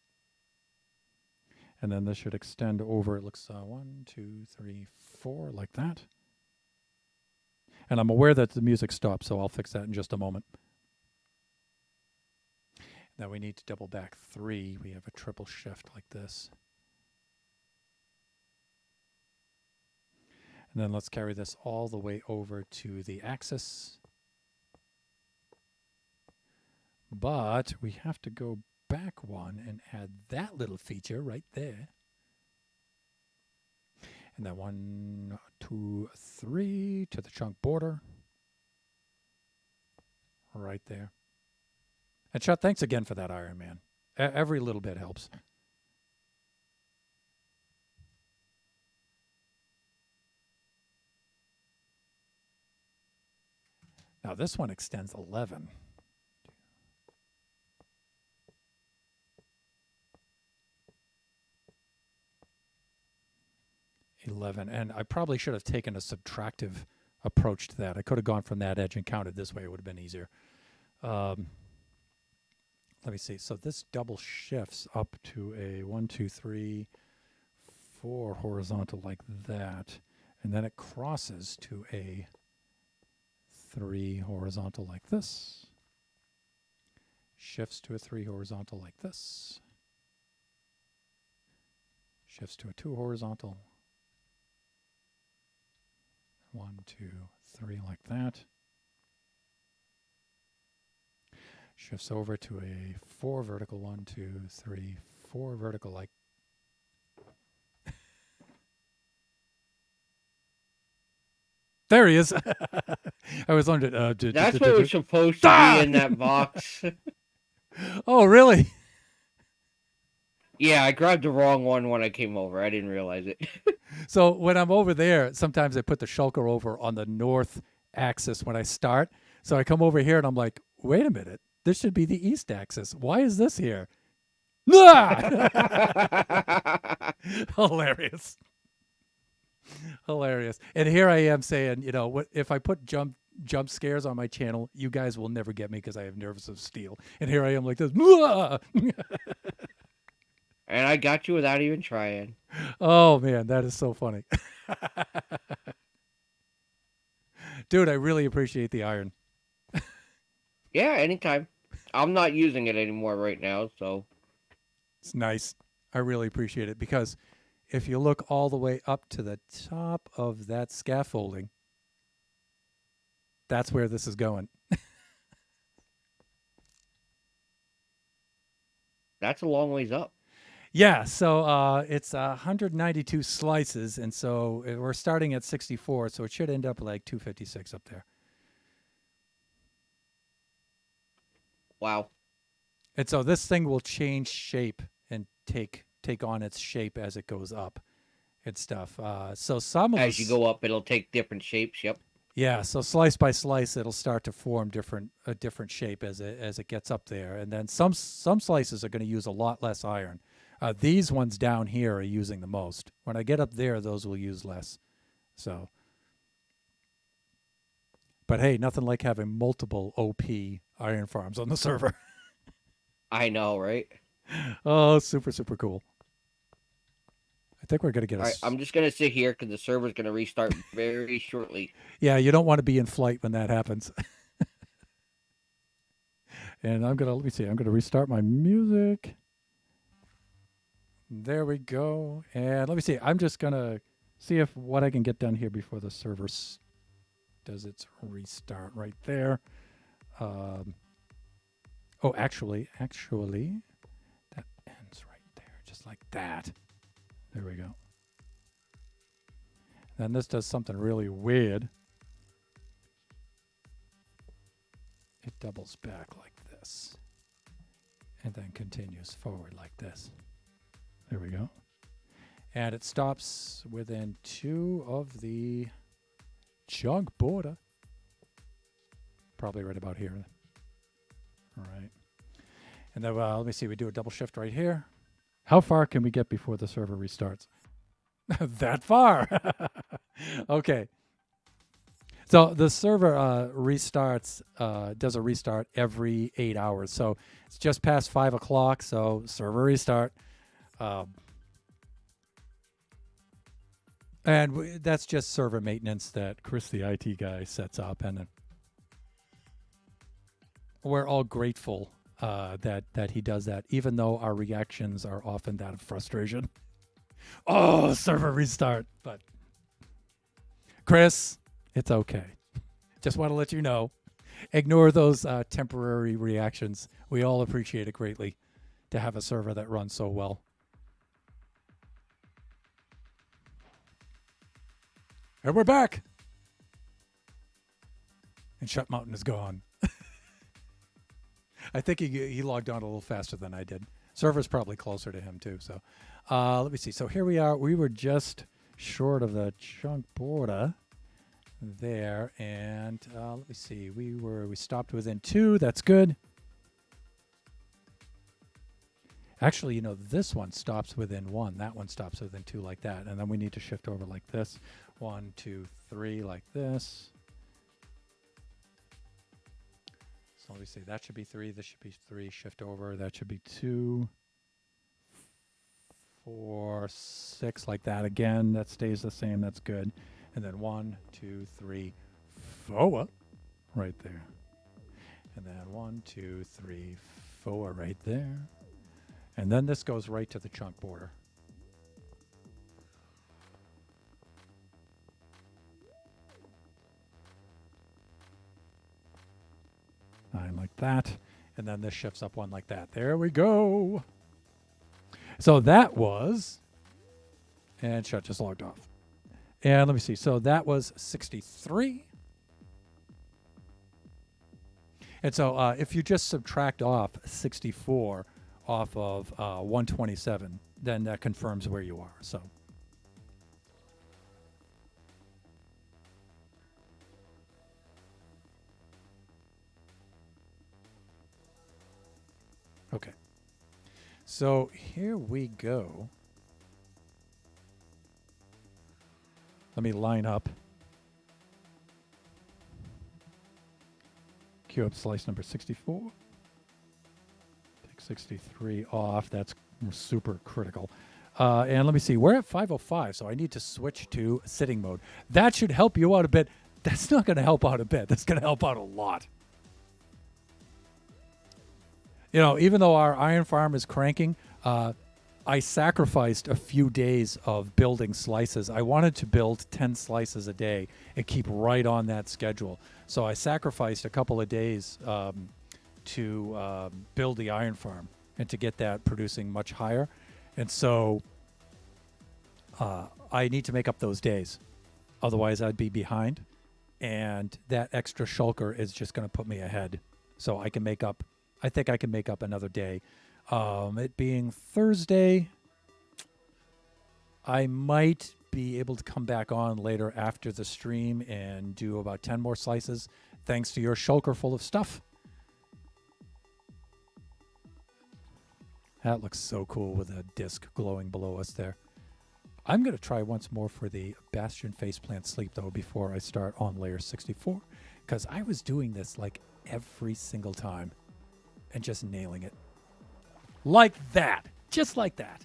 And then this should extend over, it looks 1, 2, 3, 4, like that. And I'm aware that the music stopped, so I'll fix that in just a moment. Now we need to double back 3. We have a triple shift like this. And then let's carry this all the way over to the axis. But we have to go back 1 and add that little feature right there. And then 1, 2, 3 to the chunk border. Right there. And Chet, thanks again for that, Iron Man. Every little bit helps. Now this one extends 11. And I probably should have taken a subtractive approach to that. I could have gone from that edge and counted this way. It would have been easier. Let me see. So this double shifts up to a 1, 2, 3, 4 horizontal like that. And then it crosses to a 3 horizontal like this. Shifts to a 3 horizontal like this. Shifts to a 2 horizontal. 1, 2, 3 like that. Shifts over to a 4 vertical, 1, 2, 3, 4 vertical like. There he is. I was wondering. That's what was supposed to be in that box. Oh, really? Yeah, I grabbed the wrong one when I came over. I didn't realize it. So when I'm over there, sometimes I put the shulker over on the north axis when I start. So I come over here and I'm like, wait a minute. This should be the east axis. Why is this here? Hilarious. Hilarious. And here I am saying, you know, what if I put jump scares on my channel, you guys will never get me because I have nerves of steel. And here I am like this. And I got you without even trying. Oh man, that is so funny. Dude, I really appreciate the iron. Yeah, anytime. I'm not using it anymore right now, so. It's nice. I really appreciate it because if you look all the way up to the top of that scaffolding, that's where this is going. That's a long ways up. Yeah, so it's 192 slices, and so we're starting at 64, so it should end up like 256 up there. Wow. And so this thing will change shape and take on its shape as it goes up and stuff. So some of As you go up, it'll take different shapes. Yep. yeah, so slice by slice, it'll start to form a different shape as it gets up there, and then some slices are going to use a lot less iron. These ones down here are using the most. When I get up there, those will use less. So, but hey, nothing like having multiple OP iron farms on the server. I know, right? Oh, super super cool. I think we're gonna get All right, I'm just gonna sit here because the server's gonna restart very shortly. Yeah, you don't want to be in flight when that happens. And let me see. I'm gonna restart my music. There we go. And let me see. I'm just gonna see if what I can get done here before the server does its restart right there. Oh, actually, that ends right there, just like that. There we go. Then this does something really weird. It doubles back like this, and then continues forward like this. There we go. And it stops within 2 of the chunk border. Probably right about here. All right. And then let me see. We do a double shift right here. How far can we get before the server restarts? That far. Okay. So the server restarts, does a restart every 8 hours. So it's just past 5 o'clock. So server restart. And that's just server maintenance that Chris, the IT guy, sets up. And we're all grateful that he does that, even though our reactions are often that of frustration. Oh, server restart. But Chris, it's okay. Just want to let you know. Ignore those temporary reactions. We all appreciate it greatly to have a server that runs so well. And we're back. And Shut Mountain is gone. I think he logged on a little faster than I did. Server's probably closer to him too. So let me see. So here we are. We were just short of the chunk border there, and let me see. We stopped within 2. That's good. Actually, you know, this one stops within 1. That one stops within 2 like that. And then we need to shift over like this. 1, 2, 3 like this. So let me see. That should be 3. This should be 3. Shift over. That should be 2, 4, 6 like that again. That stays the same. That's good. And then 1, 2, 3, 4 right there. And then 1, 2, 3, 4 right there. And then this goes right to the chunk border. Nine like that. And then this shifts up 1 like that. There we go. So that was, and Shut just logged off. And let me see. So that was 63. And so if you just subtract off 64 off of 127, then that confirms where you are. So okay. So here we go. Let me line up. Queue up slice number 64. Take 63 off. That's super critical. And let me see. We're at 505, so I need to switch to sitting mode. That should help you out a bit. That's not going to help out a bit. That's going to help out a lot. You know, even though our iron farm is cranking, I sacrificed a few days of building slices. I wanted to build 10 slices a day and keep right on that schedule. So I sacrificed a couple of days to build the iron farm and to get that producing much higher. And so I need to make up those days. Otherwise, I'd be behind. And that extra shulker is just going to put me ahead. So I can make up, I think I can make up another day. It being Thursday, I might be able to come back on later after the stream and do about 10 more slices, thanks to your shulker full of stuff. That looks so cool with a disc glowing below us there. I'm going to try once more for the Bastion Faceplant Sleep, though, before I start on layer 64, because I was doing this like every single time and just nailing it. Like that. Just like that.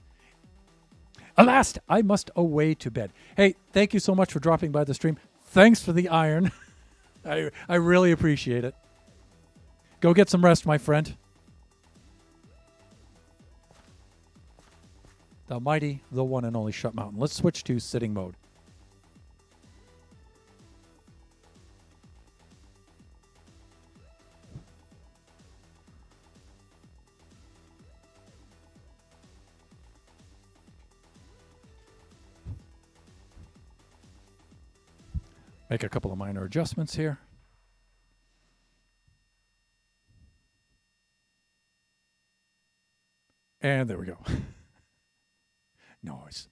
Alas, I must away to bed. Hey, thank you so much for dropping by the stream. Thanks for the iron. I really appreciate it. Go get some rest, my friend. The mighty, the one and only Shut Mountain. Let's switch to sitting mode. Make a couple of minor adjustments here. And there we go. Noise.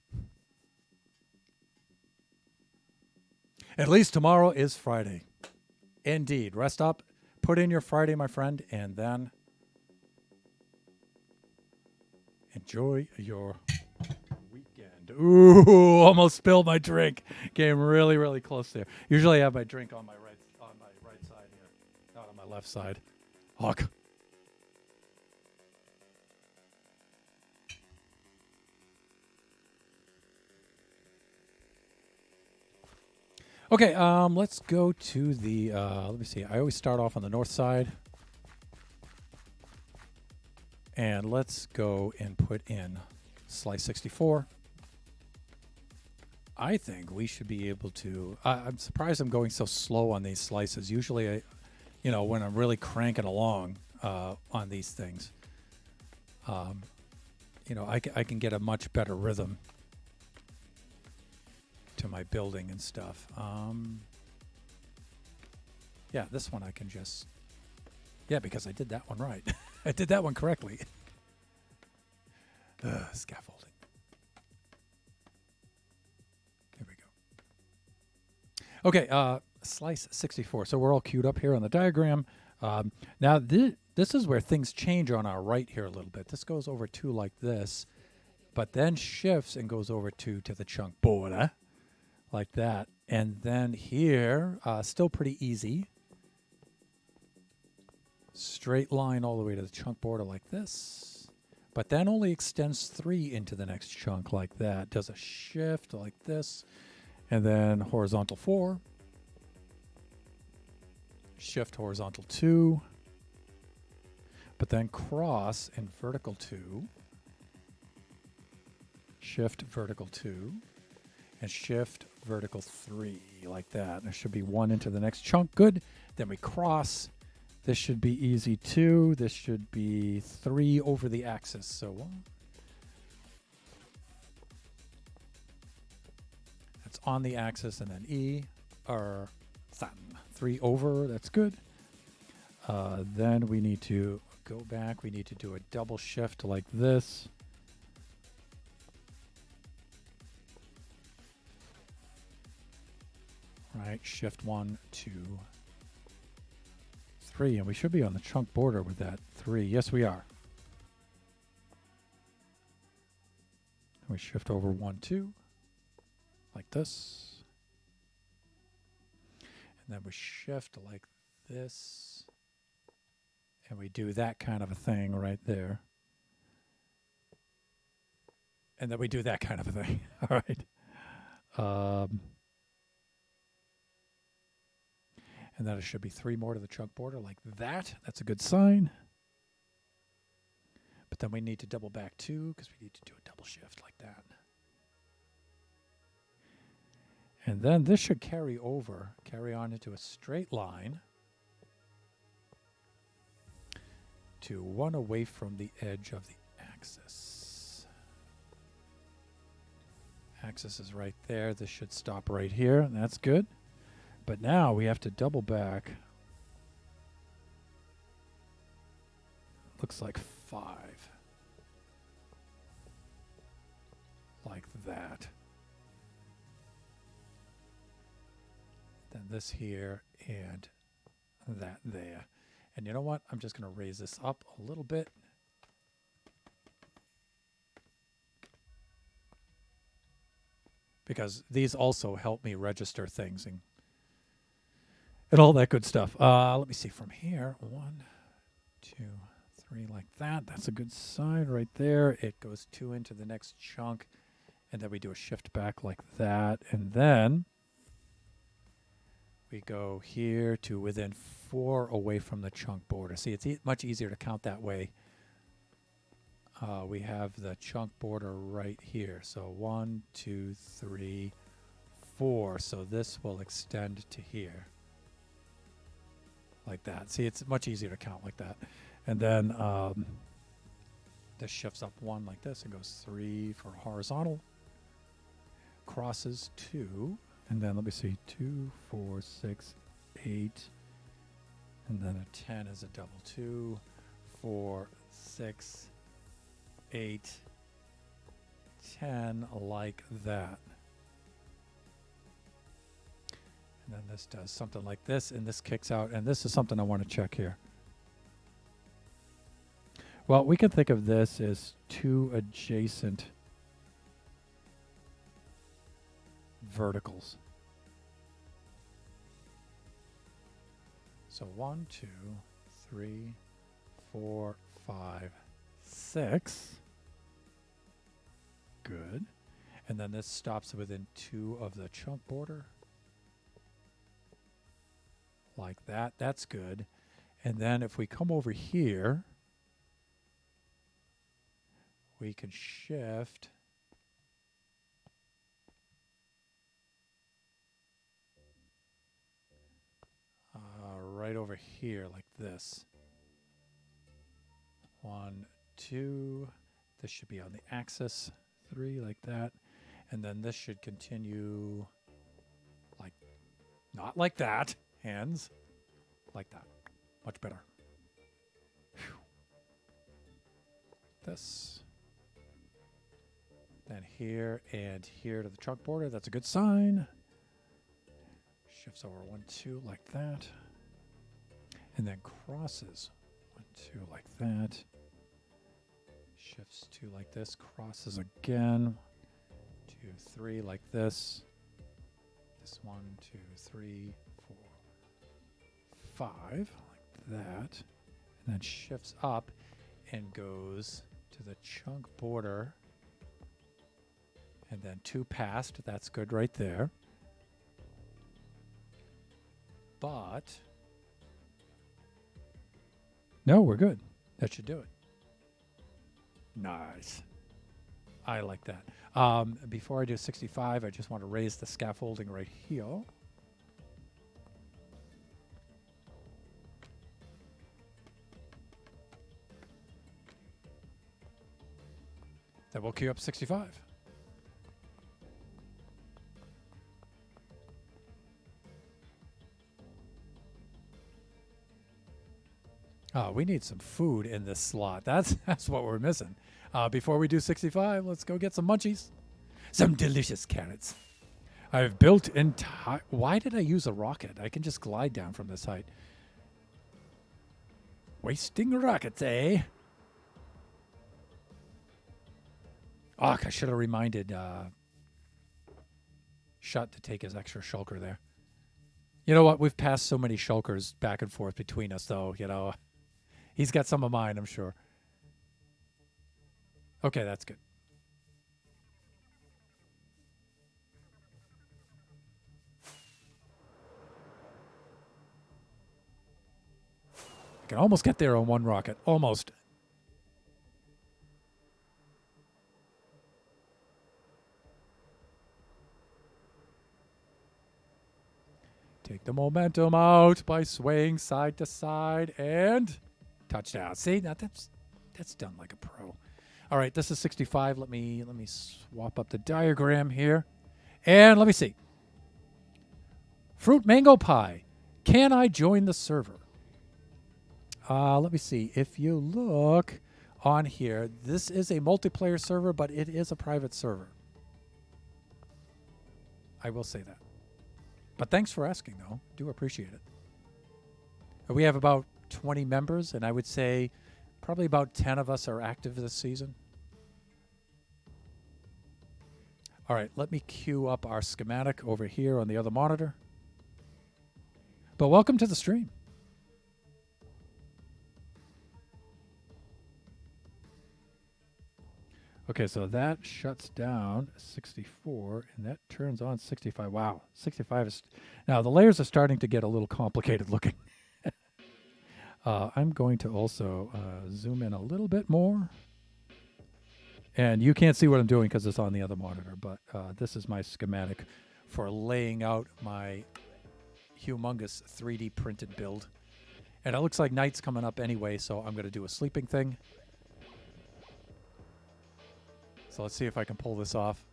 At least tomorrow is Friday. Indeed. Rest up. Put in your Friday, my friend, and then enjoy your weekend. Ooh, almost spilled my drink. Came really, really close there. Usually I have my drink on my right side here, not on my left side. Hawk. Okay, let's go to the, let me see. I always start off on the north side. And let's go and put in slice 64. I think we should be able to, I'm surprised I'm going so slow on these slices. Usually, when I'm really cranking along on these things, I can get a much better rhythm to my building and stuff. Yeah, this one I can just, because I did that one right. I did that one correctly. Scaffolding. There we go. Okay, slice 64. So we're all queued up here on the diagram. Now, this is where things change on our right here a little bit. This goes over to like this, but then shifts and goes over to the chunk border, like that. And then here, still pretty easy. Straight line all the way to the chunk border like this. But then only extends 3 into the next chunk like that. Does a shift like this. And then horizontal 4. Shift horizontal 2. But then cross and vertical 2. Shift vertical 2. And shift vertical 3 like that. And there should be 1 into the next chunk. Good. Then we cross. This should be easy too. This should be 3 over the axis. So 1. That's on the axis, and then E or 3 over. That's good. Then we need to go back. We need to do a double shift like this. Right, shift 1, 2, 3, and we should be on the chunk border with that 3. Yes, we are. We shift over 1, 2, like this. And then we shift like this. And we do that kind of a thing right there. And then we do that kind of a thing. All right. And then it should be 3 more to the chunk border like that. That's a good sign. But then we need to double back 2 because we need to do a double shift like that. And then this should carry on into a straight line to 1 away from the edge of the axis. Axis is right there. This should stop right here, and that's good. But now we have to double back. Looks like 5. Like that. Then this here and that there. And you know what? I'm just going to raise this up a little bit. Because these also help me register things and all that good stuff. Let me see from here. 1, 2, 3, like that. That's a good sign right there. It goes 2 into the next chunk. And then we do a shift back like that. And then we go here to within 4 away from the chunk border. See, it's much easier to count that way. We have the chunk border right here. So 1, 2, 3, 4. So this will extend to here. Like that. See, it's much easier to count like that. And then this shifts up 1 like this. It goes 3 for horizontal. Crosses 2. And then let me see. 2, 4, 6, 8. And then a 10 is a double 2. 4, 6, 8, 10, like that. And then this does something like this, and this kicks out. And this is something I want to check here. Well, we can think of this as 2 adjacent verticals. So 1, 2, 3, 4, 5, 6. Good. And then this stops within 2 of the chunk border. Like that. That's good. And then if we come over here, we can shift right over here like this. 1, 2. This should be on the axis. 3 like that. And then this should continue like, not like that. Hands. Like that. Much better. Whew. This. Then here and here to the trunk border. That's a good sign. Shifts over 1, 2 like that. And then crosses 1, 2 like that. Shifts 2 like this. Crosses again. 2, 3 like this. This 1, 2, 3, 4, 5 like that. And then shifts up and goes to the chunk border. And then 2 past. That's good right there. But no, we're good. That should do it. Nice. I like that. Before I do 65, I just want to raise the scaffolding right here. Then we'll queue up 65. Oh, we need some food in this slot. That's what we're missing. Before we do 65, let's go get some munchies. Some delicious carrots. I've built entire... Why did I use a rocket? I can just glide down from this height. Wasting rockets, eh? Oh, I should have reminded Shut to take his extra shulker there. You know what? We've passed so many shulkers back and forth between us, though, you know... He's got some of mine, I'm sure. Okay, that's good. I can almost get there on 1 rocket. Almost. Take the momentum out by swaying side to side and touchdown. See, now that's done like a pro. All right, this is 65. Let me swap up the diagram here. And let me see. Fruit mango pie. Can I join the server? Let me see. If you look on here, this is a multiplayer server, but it is a private server. I will say that. But thanks for asking, though. Do appreciate it. We have about 20 members, and I would say probably about 10 of us are active this season. All right, let me queue up our schematic over here on the other monitor. But welcome to the stream. Okay, so that shuts down 64, and that turns on 65. Wow, 65 is... Now, the layers are starting to get a little complicated looking. I'm going to also zoom in a little bit more. And you can't see what I'm doing because it's on the other monitor, but this is my schematic for laying out my humongous 3D printed build. And it looks like night's coming up anyway, so I'm going to do a sleeping thing. So let's see if I can pull this off.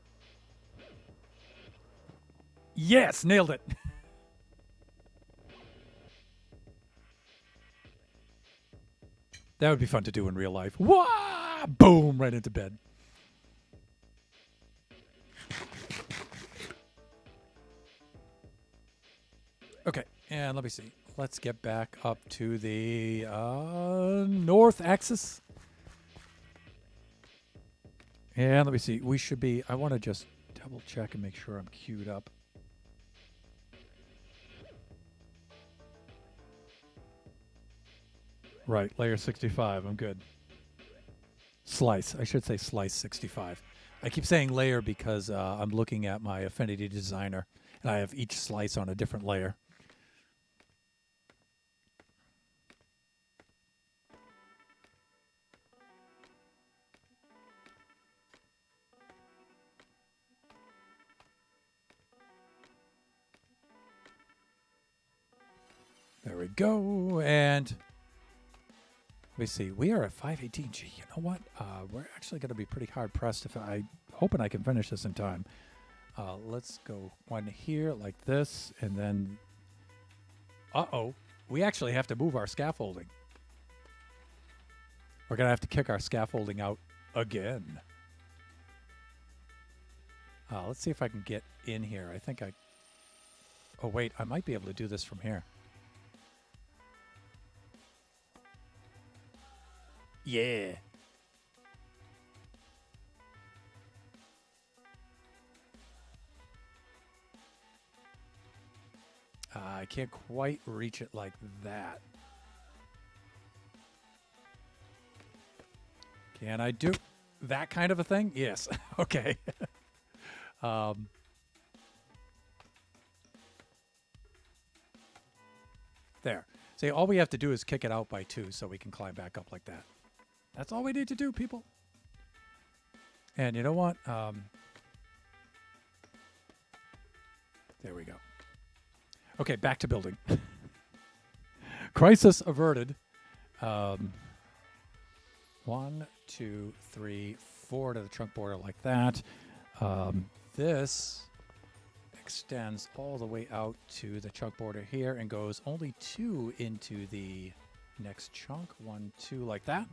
Yes, nailed it. That would be fun to do in real life. Wah! Boom, right into bed. Okay, and let me see. Let's get back up to the north axis. And let me see. We should be... I want to just double check and make sure I'm queued up. Right, layer 65. I'm good. Slice. I should say slice 65. I keep saying layer because I'm looking at my Affinity Designer, and I have each slice on a different layer. There we go. And let me see. We are at 5:18. Gee, you know what? We're actually going to be pretty hard pressed. If I hoping I can finish this in time. Let's go one here like this, and then. We actually have to move our scaffolding. We're going to have to kick our scaffolding out again. Let's see if I can get in here. I think I... Oh, wait. I might be able to do this from here. Yeah. I can't quite reach it like that. Can I do that kind of a thing? Yes. Okay. There. See, all we have to do is kick it out by 2 so we can climb back up like that. That's all we need to do, people. And you know what? There we go. Okay, back to building. Crisis averted. 1, 2, 3, 4 to the trunk border like that. This extends all the way out to the chunk border here and goes only 2 into the next chunk. 1, 2 like that.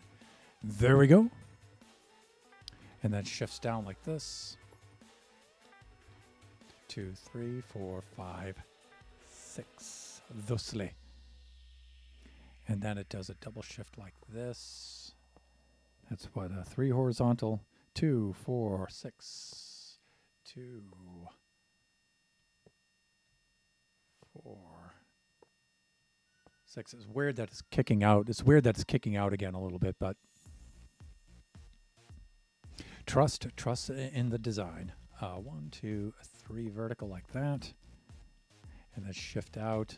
There we go. And then shifts down like this. 2, 3, 4, 5, 6. Thusly. And then it does a double shift like this. That's what, 3 horizontal. 2, 4, 6. 2, 4, 6. It's weird that it's kicking out. It's weird that it's kicking out again a little bit, but trust in the design. 1, 2, 3 vertical like that. And then shift out.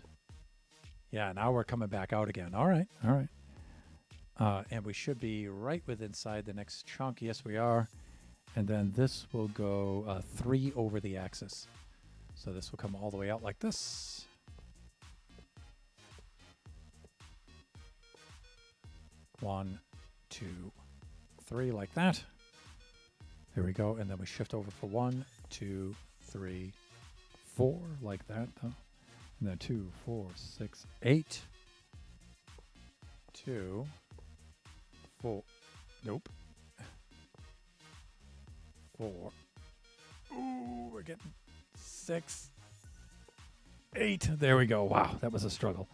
Yeah, now we're coming back out again. All right, all right. And we should be right with inside the next chunk. Yes, we are. And then this will go 3 over the axis. So this will come all the way out like this. 1, 2, 3, like that. There we go. And then we shift over for 1, 2, 3, 4, like that. And then 2, 4, 6, 8. 2, 4. Nope. 4. Ooh, we're getting 6, 8. There we go. Wow, that was a struggle.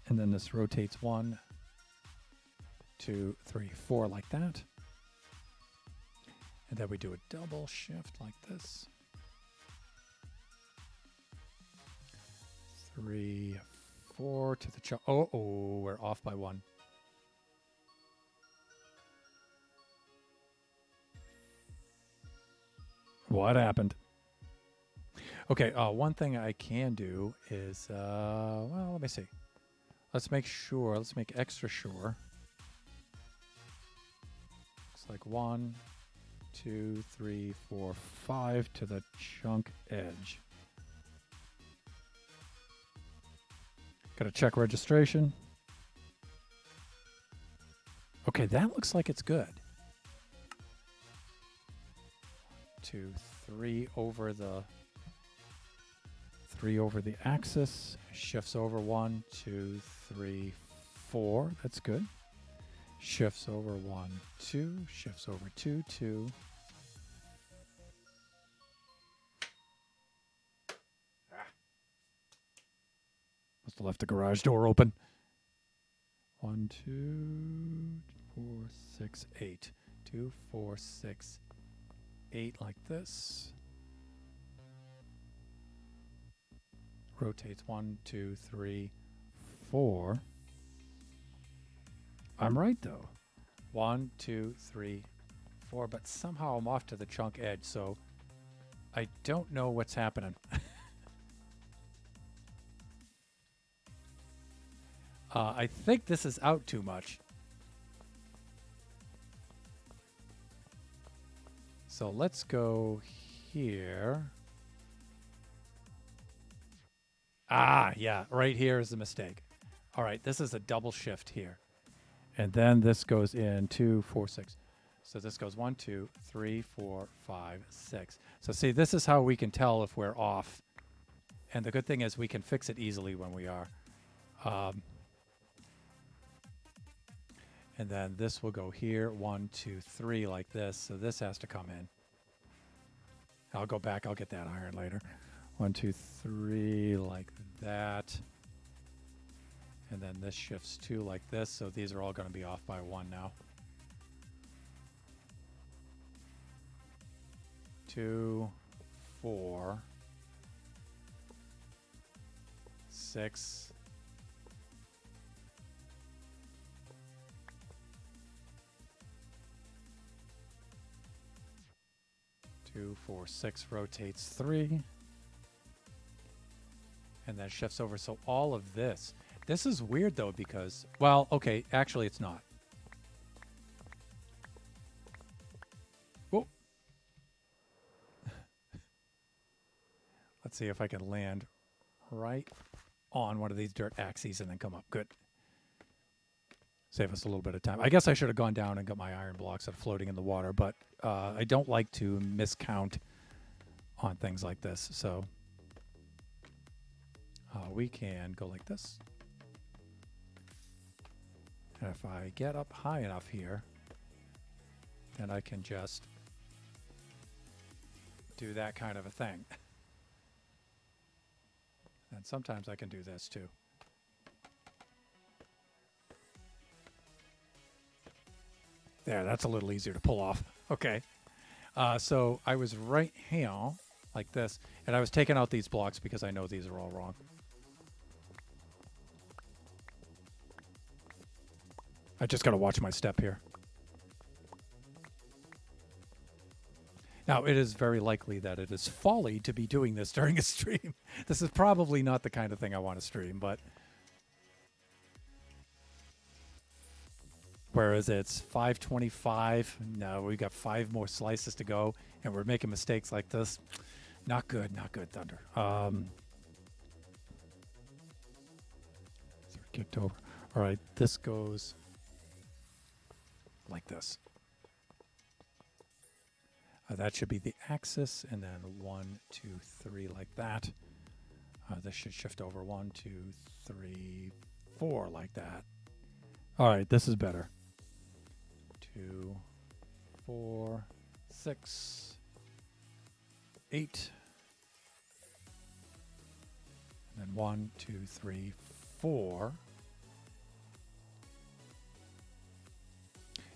And then this rotates 1, 2, 3, 4, like that. And then we do a double shift like this. 3, 4 to the chunk. Oh, we're off by 1. What happened? Okay, one thing I can do is, well, let me see. Let's make sure, let's make extra sure. Looks like 1, 2, 3, 4, 5 to the chunk edge. Gotta check registration. Okay, that looks like it's good. 2, 3 over the 3 over the axis. Shifts over 1, 2, 3, 4. That's good. Shifts over 1, 2. Shifts over 2, 2. Must have left the garage door open. 1, 2, 4, 6, 8. 2, 4, 6, 8 like this. Rotates 1, 2, 3, 4. I'm right though. 1, 2, 3, 4. But somehow I'm off to the chunk edge, so I don't know what's happening. I think this is out too much. So let's go here. Ah, yeah, right here is the mistake. All right, this is a double shift here. And then this goes in 2, 4, 6. So this goes 1, 2, 3, 4, 5, 6. So see, this is how we can tell if we're off. And the good thing is we can fix it easily when we are. And then this will go here, 1, 2, 3, like this. So this has to come in. I'll go back. I'll get that iron later. 1, 2, 3, like that. And then this shifts 2 like this. So these are all going to be off by 1 now. 2, 4, 6. 2, 4, 6 rotates 3. And then shifts over. So all of this. This is weird though because, well, okay, actually it's not. Whoa. Let's see if I can land right on one of these dirt axes and then come up. Good. Save us a little bit of time. I guess I should have gone down and got my iron blocks that are floating in the water, but I don't like to miscount on things like this. So we can go like this. And if I get up high enough here, then I can just do that kind of a thing. And sometimes I can do this too. There, that's a little easier to pull off. Okay. So I was right here, like this, and I was taking out these blocks because I know these are all wrong. I just got to watch my step here. Now, it is very likely that it is folly to be doing this during a stream. This is probably not the kind of thing I want to stream, but... Whereas it's 5:25, no, we got 5 more slices to go, and we're making mistakes like this. Not good, Thunder. Sort of kicked over. All right, this goes like this. That should be the axis, and then 1, 2, 3 like that. This should shift over 1, 2, 3, 4 like that. All right, this is better. 2, 4, 6, 8. And then 1, 2, 3, 4.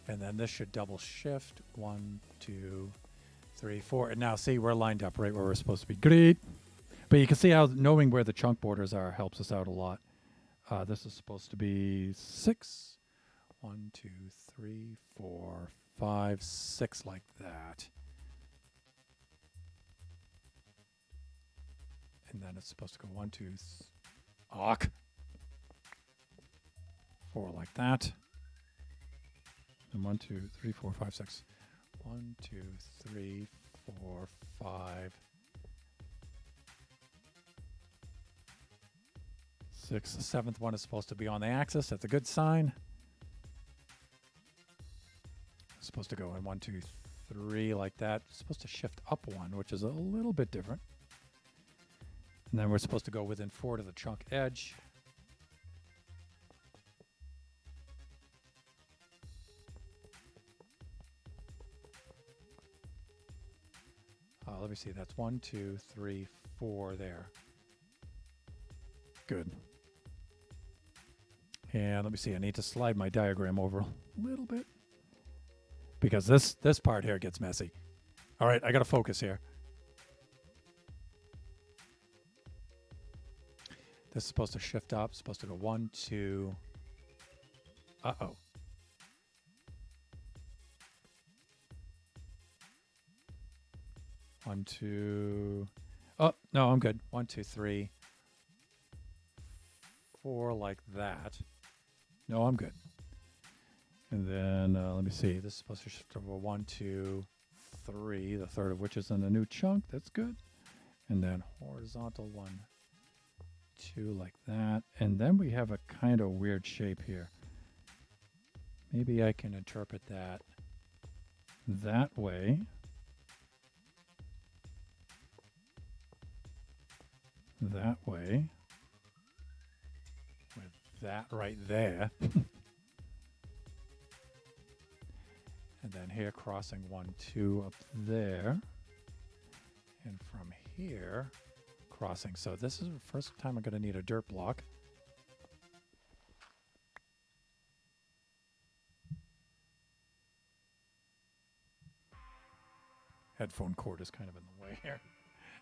And then this should double shift. 1, 2, 3, 4. And now see, we're lined up right where we're supposed to be. Great. But you can see how knowing where the chunk borders are helps us out a lot. This is supposed to be 6. 1, 2, 3, 4, 5, 6 like that. And then it's supposed to go 1, 2, 4 like that. And 1, 2, 3, 4, 5, 6. 1, 2, 3, 4, 5, 6. The seventh one is supposed to be on the axis. That's a good sign. It's supposed to go in 1, 2, 3 like that. It's supposed to shift up 1, which is a little bit different. And then we're supposed to go within 4 to the chunk edge. Let me see. That's 1, 2, 3, 4 there. Good. And let me see. I need to slide my diagram over a little bit because this part here gets messy. All right, I got to focus here. This is supposed to shift up. It's supposed to go 1, 2. Uh-oh. One, 2. Oh, no, I'm good. 1, 2, 3, 4 like that. No, I'm good. And then let me see. This is supposed to shift over 1, 2, 3. The third of which is in a new chunk. That's good. And then horizontal 1, 2 like that. And then we have a kind of weird shape here. Maybe I can interpret that way. That way. With that right there. And then here crossing 1, 2 up there. And from here crossing. So this is the first time I'm going to need a dirt block. Headphone cord is kind of in the way here.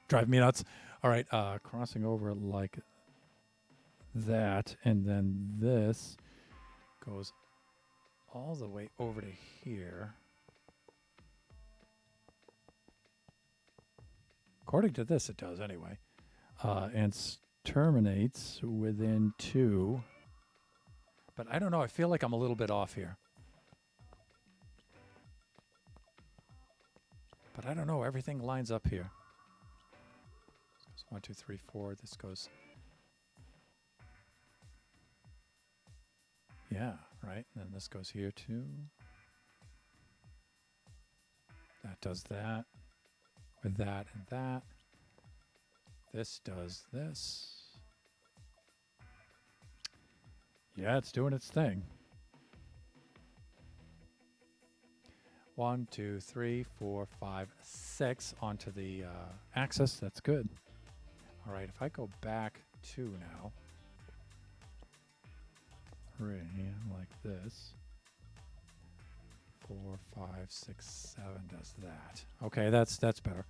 Drive me nuts. All right, crossing over like that, and then this goes all the way over to here. According to this, it does anyway. And terminates within 2. But I don't know. I feel like I'm a little bit off here. But I don't know. Everything lines up here. 1, 2, 3, 4. This goes. Yeah, right. And then this goes here too. That does that. With that and that. This does this. Yeah, it's doing its thing. 1, 2, 3, 4, 5, 6 onto the axis. That's good. All right, if I go back 2 now, 3 like this, 4, 5, 6, 7 does that. Okay, that's better.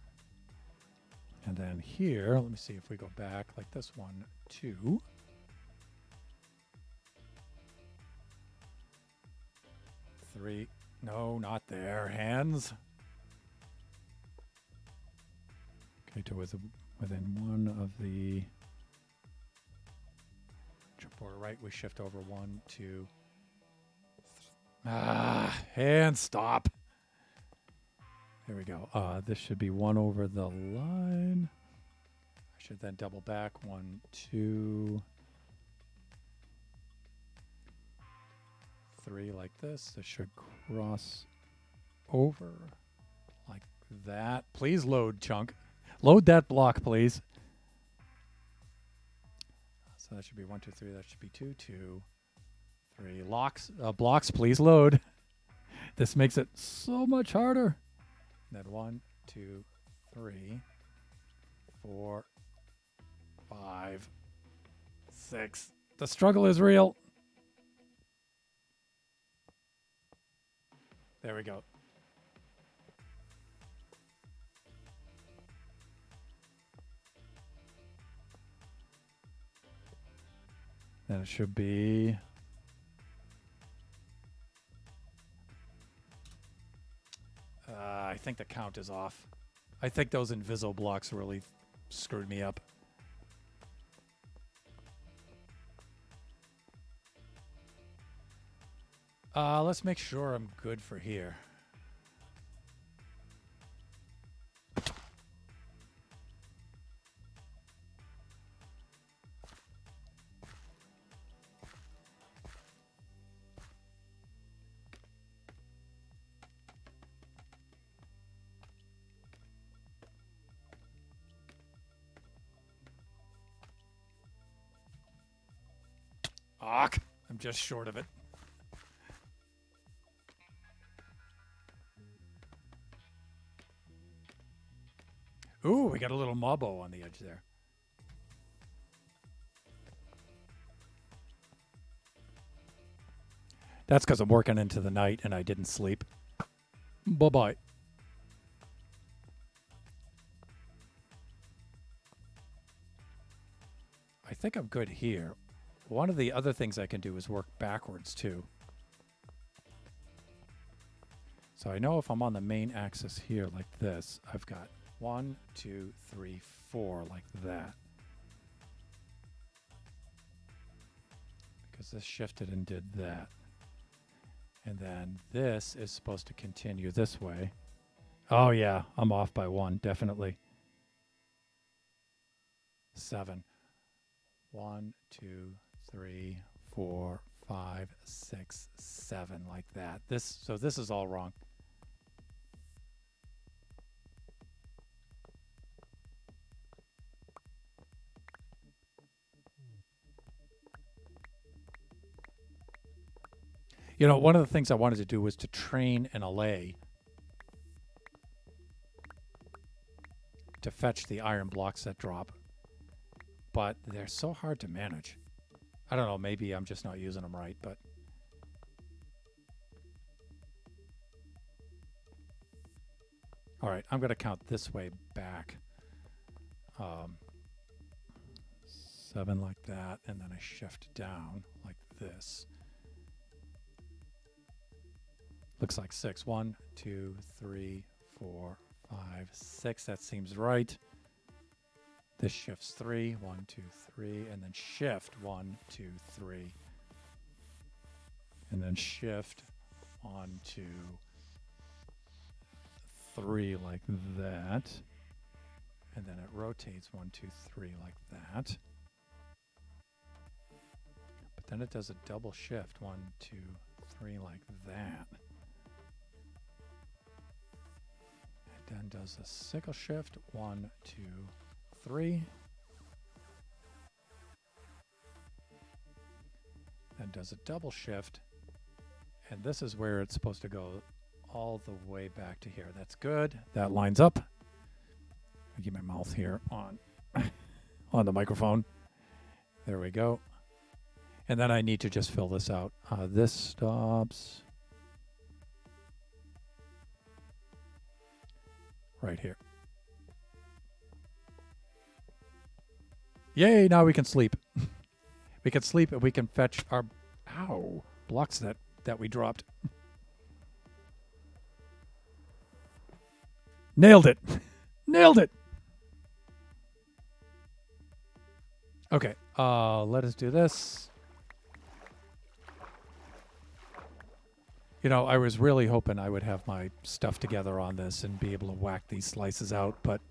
And then here, let me see if we go back like this 1, 2. Three. No, not there. Hands. Okay, to within 1 of the jump border right, we shift over 1, 2. Hands, stop. There we go. This should be 1 over the line. I should then double back 1, 2. 3 like this. This should cross over like that. Please load, chunk. Load that block, please. So that should be 1, 2, 3. That should be 2, 2, 3. Blocks, please load. This makes it so much harder. And then 1, 2, 3, 4, 5, 6. The struggle is real. There we go. Then it should be I think the count is off. I think those Inviso blocks really screwed me up. Let's make sure I'm good for here. Ach, I'm just short of it. Ooh, we got a little mobbo on the edge there. That's because I'm working into the night and I didn't sleep. Bye-bye. I think I'm good here. One of the other things I can do is work backwards too. So I know if I'm on the main axis here like this, I've got 1, 2, 3, 4 like that. Because this shifted and did that. And then this is supposed to continue this way. Oh yeah, I'm off by 1, definitely. 7. 1, 2, 3, 4, 5, 6, 7 like that. So this is all wrong. You know, one of the things I wanted to do was to train an allay to fetch the iron blocks that drop. But they're so hard to manage. I don't know, maybe I'm just not using them right, but... All right, I'm going to count this way back. 7 like that, and then I shift down like this. Looks like 6. 1, 2, 3, 4, 5, 6. That seems right. This shifts 3. 1, 2, 3. And then shift 1, 2, 3. And then shift 1, 2, 3 like that. And then it rotates 1, 2, 3 like that. But then it does a double shift 1, 2, 3 like that. Then does a single shift 1, 2, 3. Then does a double shift, and this is where it's supposed to go all the way back to here. That's good. That lines up. Let me get my mouth here on on the microphone. There we go. And then I need to just fill this out. This stops right here. Yay, now we can sleep. We can sleep and we can fetch our blocks that we dropped. Nailed it. Nailed it. Okay, let us do this. You know, I was really hoping I would have my stuff together on this and be able to whack these slices out, but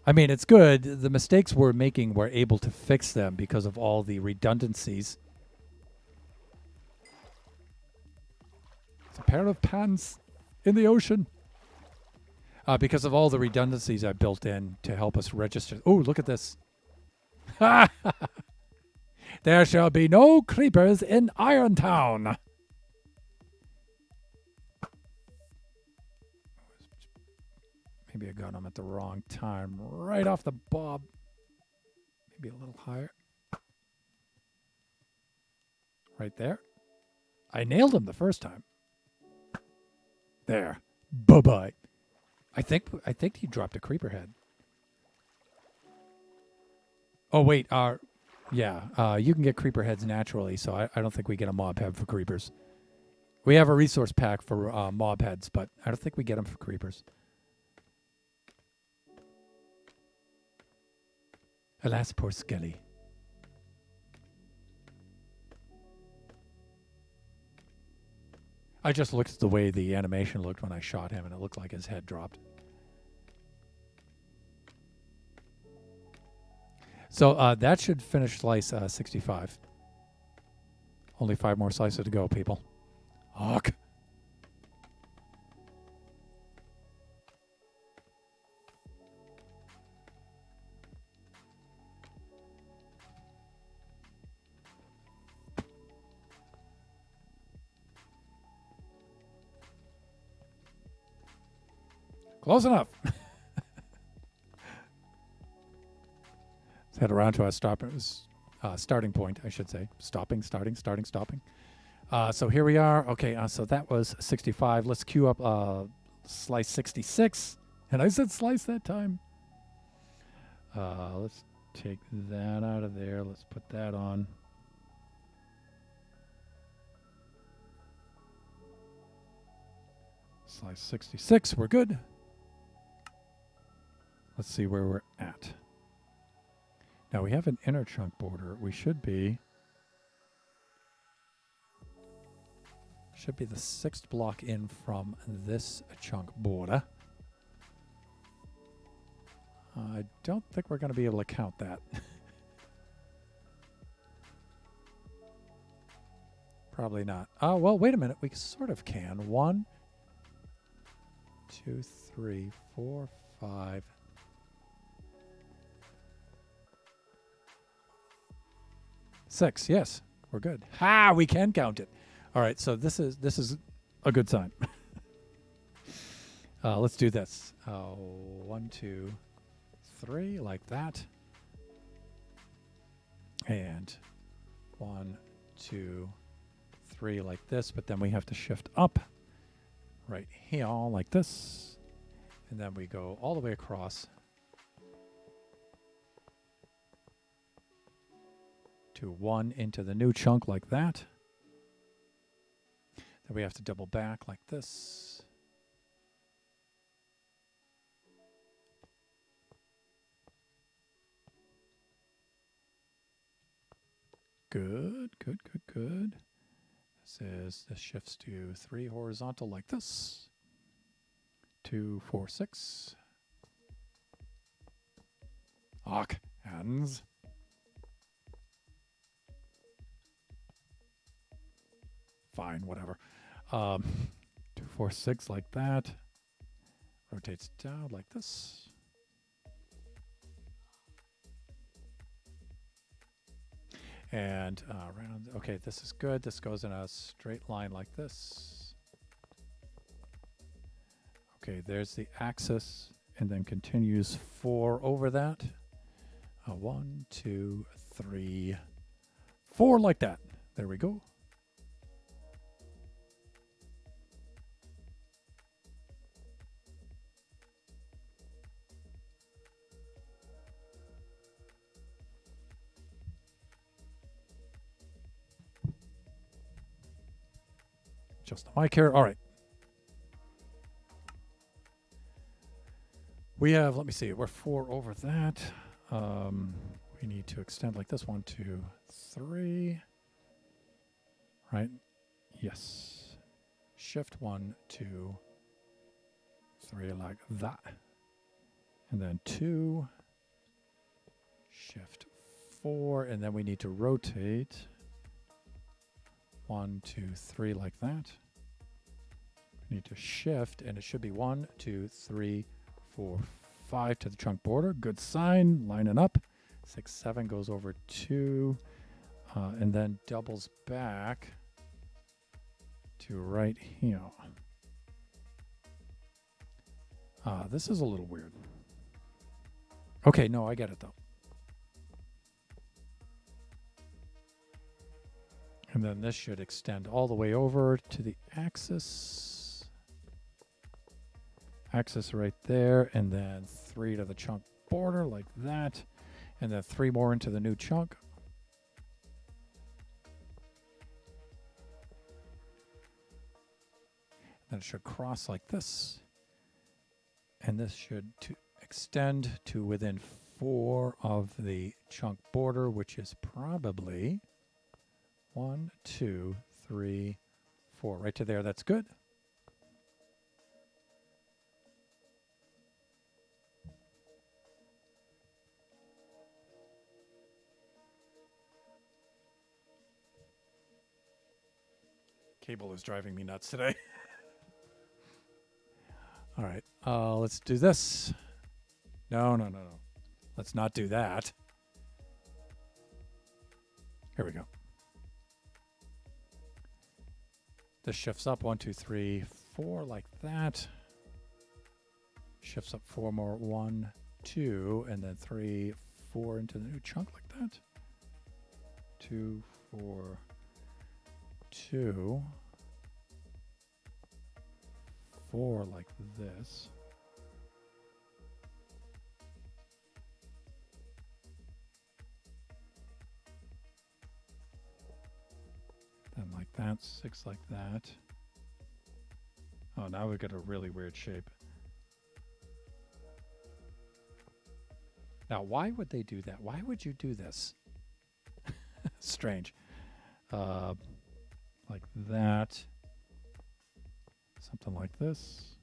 I mean, it's good. The mistakes we're making, we're able to fix them because of all the redundancies. a pair of pants in the ocean. Because of all the redundancies I built in to help us register. Oh, look at this. There shall be no creepers in Irontown. Maybe I got them at the wrong time. Right off the bob. Maybe a little higher. Right there. I nailed him the first time. There. Bye-bye. I think he dropped a creeper head. Oh, wait. Yeah, you can get creeper heads naturally, so I don't think we get a mob head for creepers. We have a resource pack for mob heads, but I don't think we get them for creepers. Alas, poor Skelly. I just looked at the way the animation looked when I shot him, and it looked like his head dropped. So that should finish slice 65. Only 5 more slices to go, people. Hawk. Close enough. Let's head around to our starting point, I should say. Stopping. So here we are. Okay, so that was 65. Let's queue up slice 66. And I said slice that time. Let's take that out of there. Let's put that on. Slice 66. We're good. Let's see where we're at. Now we have an inner chunk border. We should be the 6th block in from this chunk border. I don't think we're going to be able to count that. Probably not. Oh, well, wait a minute. We sort of can. 1, 2, 3, 4, 5. 6, yes, we're good. Ha! We can count it. All right, so this is a good sign. Let's do this. 1, 2, 3, like that, and 1, 2, 3, like this. But then we have to shift up right here, like this, and then we go all the way across. To 1 into the new chunk like that. Then we have to double back like this. Good. This shifts to 3 horizontal like this. 2, 4, 6. Hawk hands. Fine, whatever. 2, 4, 6 like that. Rotates down like this. And round. Okay, this is good. This goes in a straight line like this. Okay, there's the axis, and then continues 4 over that. 1, 2, 3, 4 like that. There we go. Just the mic here. All right. We have, let me see, we're 4 over that. We need to extend like this. 1, 2, 3. Right? Yes. Shift 1, 2, 3 like that. And then 2. Shift 4. And then we need to rotate. 1, 2, 3 like that. Need to shift, and it should be 1, 2, 3, 4, 5 to the chunk border. Good sign. Lining up. 6, 7 goes over 2, and then doubles back to right here. This is a little weird. Okay, no, I get it though. And then this should extend all the way over to the axis. Axis right there, and then 3 to the chunk border like that. And then 3 more into the new chunk. Then it should cross like this. And this should extend to within 4 of the chunk border, which is probably 1, 2, 3, 4. Right to there. That's good. Cable is driving me nuts today. All right, let's do this. No. Let's not do that. Here we go. This shifts up 1, 2, 3, 4 like that. Shifts up 4 more. 1, 2, and then 3, 4 into the new chunk like that. 2, 4, 2, 4 like this. Then like that, 6 like that. Oh, now we've got a really weird shape. Now, why would they do that? Why would you do this? Strange. Like that. Something like this.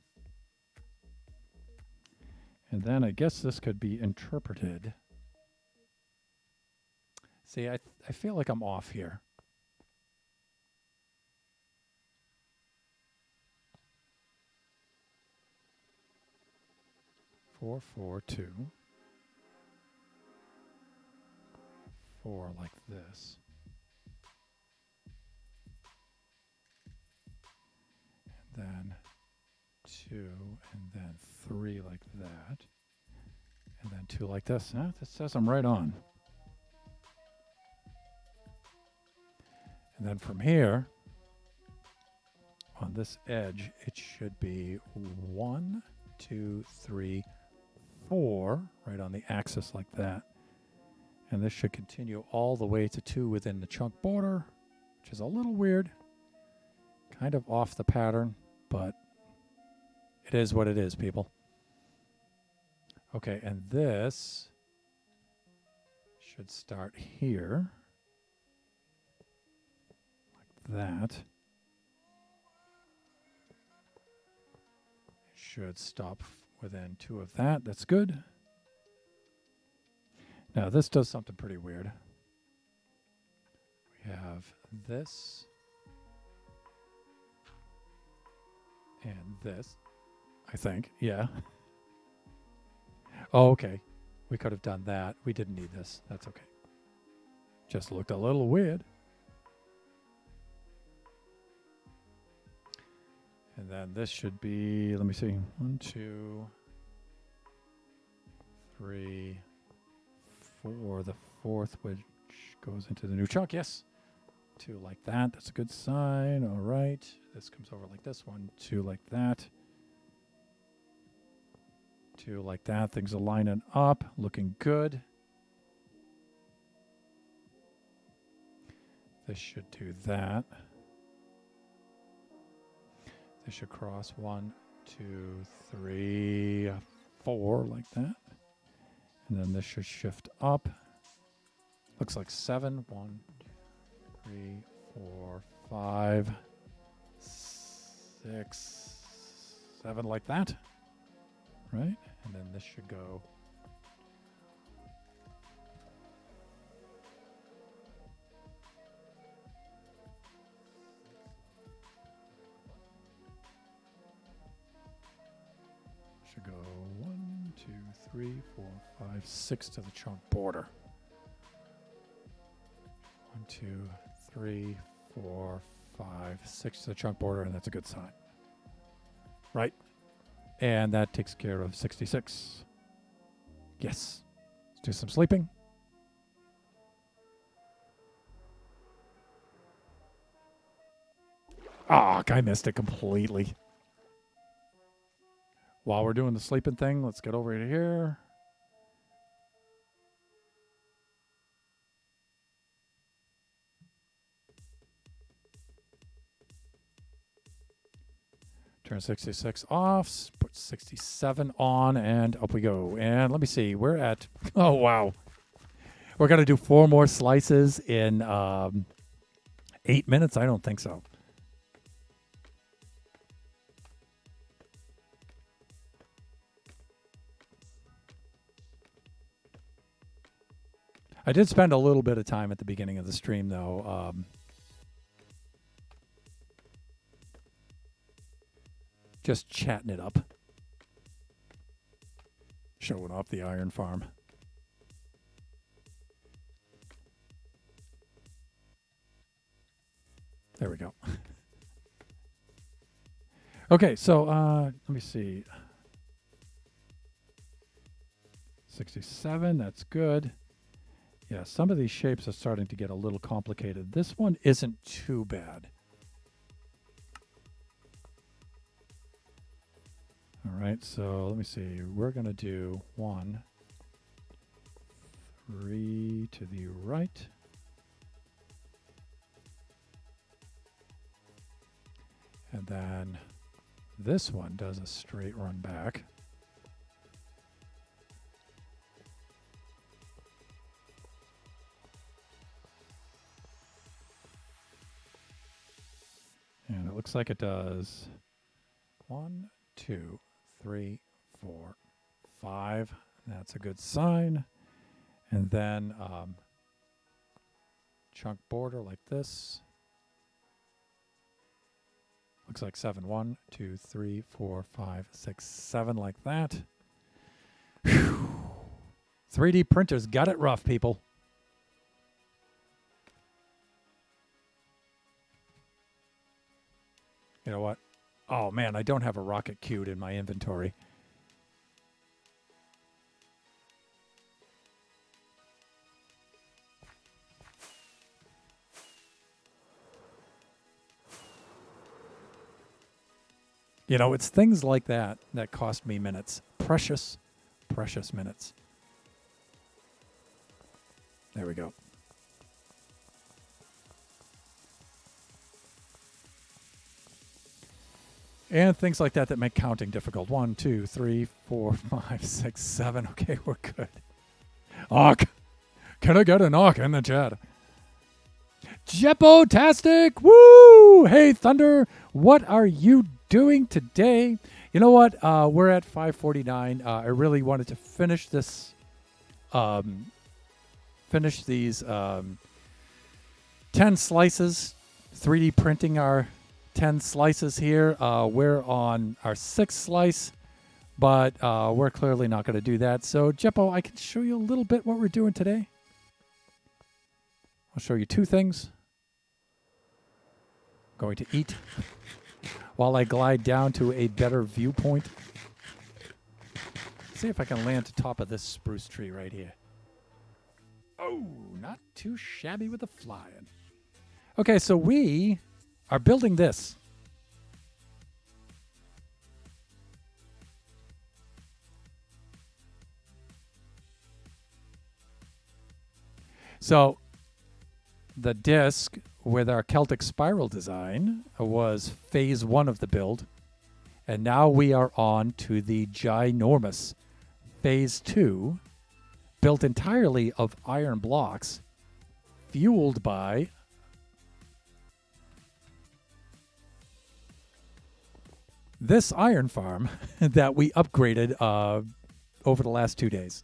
And then I guess this could be interpreted. See, I feel like I'm off here. Four, 4, 2. 4 like this. And then 2, and then 3 like that. And then 2 like this. This says I'm right on. And then from here, on this edge, it should be 1, 2, 3, 4, right on the axis like that. And this should continue all the way to 2 within the chunk border, which is a little weird. Kind of off the pattern, but it is what it is, people. Okay, and this should start here, like that. It should stop within 2 of that. That's good. Now, this does something pretty weird. We have this and this, I think. Yeah. Oh, okay. We could have done that. We didn't need this. That's okay. Just looked a little weird. And then this should be, let me see, 1, 2, 3, 4. The 4th, which goes into the new chunk. Yes. 2 like that. That's a good sign. All right. This comes over like this. 1, 2 like that. 2 like that. Things are lining up. Looking good. This should do that. This should cross 1, 2, 3, 4 like that. And then this should shift up. Looks like 7. 1, 2, 3, 4, 5, 6, 7 like that. Right? And then this should go. 3, 4, 5, 6 to the chunk border. 1, 2, 3, 4, 5, 6 to the chunk border, and that's a good sign. Right? And that takes care of 66. Yes. Let's do some sleeping. Ah, I missed it completely. While we're doing the sleeping thing, let's get over to here. Turn 66 off, put 67 on, and up we go. And let me see, we're at, oh, wow. We're going to do 4 more slices in 8 minutes? I don't think so. I did spend a little bit of time at the beginning of the stream, though. Just chatting it up. Showing off the iron farm. There we go. Okay, so let me see. 67, that's good. Yeah, some of these shapes are starting to get a little complicated. This one isn't too bad. All right, so let me see. We're going to do 1, 3 to the right. And then this one does a straight run back. And it looks like it does 1, 2, 3, 4, 5. That's a good sign. And then chunk border like this. Looks like 7. 1, 2, 3, 4, 5, 6, 7 like that. Whew. 3D printers got it rough, people. You know what? Oh, man, I don't have a rocket queued in my inventory. You know, it's things like that that cost me minutes. Precious, precious minutes. There we go. And things like that that make counting difficult. 1, 2, 3, 4, 5, 6, 7. Okay, we're good. Awk. Can I get an awk in the chat? Jeppo-tastic! Woo! Hey, Thunder, what are you doing today? You know what? We're at 5:49. I really wanted to finish this, finish these 10 slices, 3D printing our 10 slices here. We're on our 6th slice, but we're clearly not going to do that. So, Jeppo, I can show you a little bit what we're doing today. I'll show you 2 things. Going to eat while I glide down to a better viewpoint. See if I can land atop of this spruce tree right here. Oh, not too shabby with the flying. Okay, so we are building this. So the disc with our Celtic spiral design was phase 1 of the build. And now we are on to the ginormous phase 2, built entirely of iron blocks, fueled by this iron farm that we upgraded over the last 2 days.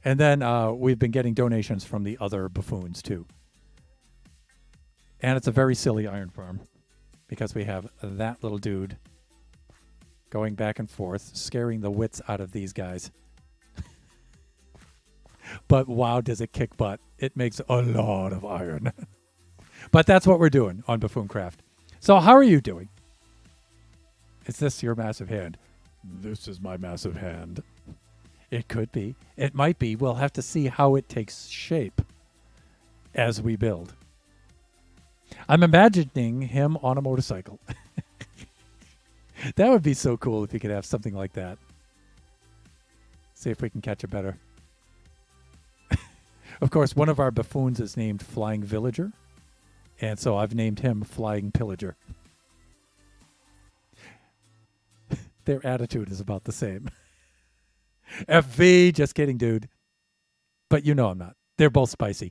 And then we've been getting donations from the other buffoons too. And it's a very silly iron farm because we have that little dude going back and forth, scaring the wits out of these guys. but wow, does it kick butt. It makes a lot of iron. But that's what we're doing on Buffooncraft. So how are you doing? Is this your massive hand? This is my massive hand. It could be. It might be. We'll have to see how it takes shape as we build. I'm imagining him on a motorcycle. That would be so cool if you could have something like that. See if we can catch it better. Of course, one of our buffoons is named Flying Villager. And so I've named him Flying Pillager. Their attitude is about the same. FV, just kidding, dude. But you know I'm not. They're both spicy.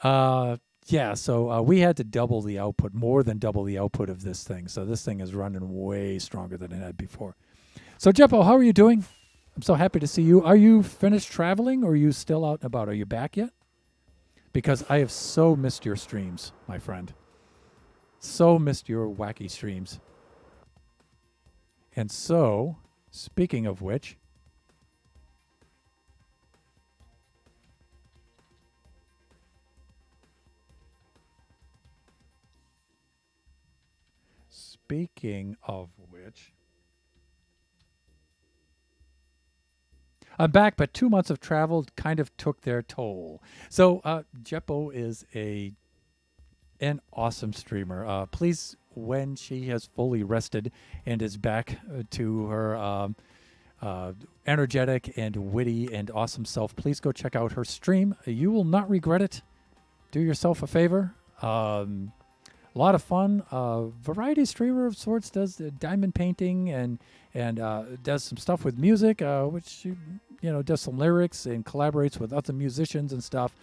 So we had to double the output, more than double the output of this thing. So this thing is running way stronger than it had before. So, Jeppo, how are you doing? I'm so happy to see you. Are you finished traveling, or are you still out and about? Are you back yet? Because I have so missed your streams, my friend. So missed your wacky streams. And so, speaking of which, I'm back, but 2 months of travel kind of took their toll. So, Jeppo is an awesome streamer. Please, when she has fully rested and is back to her energetic and witty and awesome self, please go check out her stream. You will not regret it. Do yourself a favor. A lot of fun. Variety streamer of sorts, does diamond painting and does some stuff with music, which does some lyrics and collaborates with other musicians and stuff.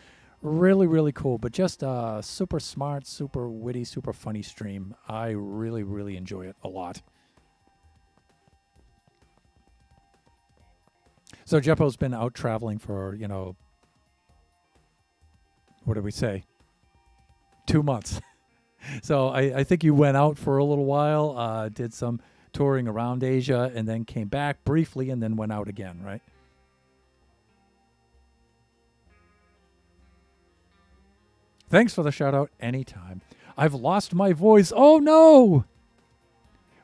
Really, really cool. But just super smart, super witty, super funny stream. I really, really enjoy it a lot. So Jeppo's been out traveling for, what did we say? 2 months. So I think you went out for a little while, did some touring around Asia, and then came back briefly and then went out again, right? Thanks for the shout out. Anytime. I've lost my voice. Oh, no.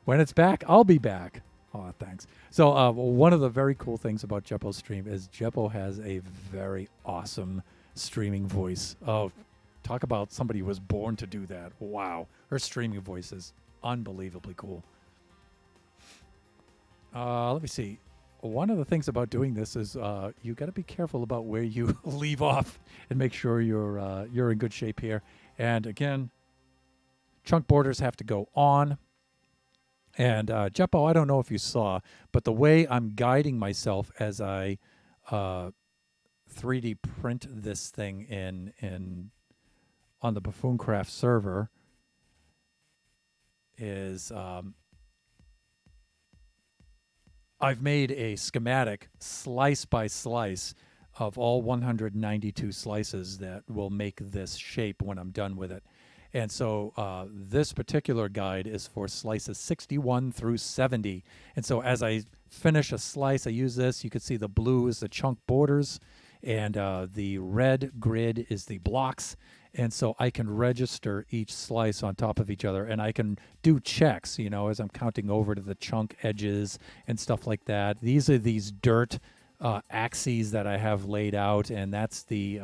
When it's back, I'll be back. Oh, thanks. So one of the very cool things about Jeppo's stream is Jeppo has a very awesome streaming voice. Oh, talk about somebody who was born to do that. Wow. Her streaming voice is unbelievably cool. Let me see. One of the things about doing this is you got to be careful about where you leave off and make sure you're in good shape here. And again, chunk borders have to go on. And Jeppo, I don't know if you saw, but the way I'm guiding myself as I 3D print this thing in on the Buffooncraft server is I've made a schematic slice by slice of all 192 slices that will make this shape when I'm done with it. And so this particular guide is for slices 61 through 70. And so as I finish a slice, I use this. You can see the blue is the chunk borders, and the red grid is the blocks. And so I can register each slice on top of each other, and I can do checks, as I'm counting over to the chunk edges and stuff like that. These are these dirt axes that I have laid out, and that's the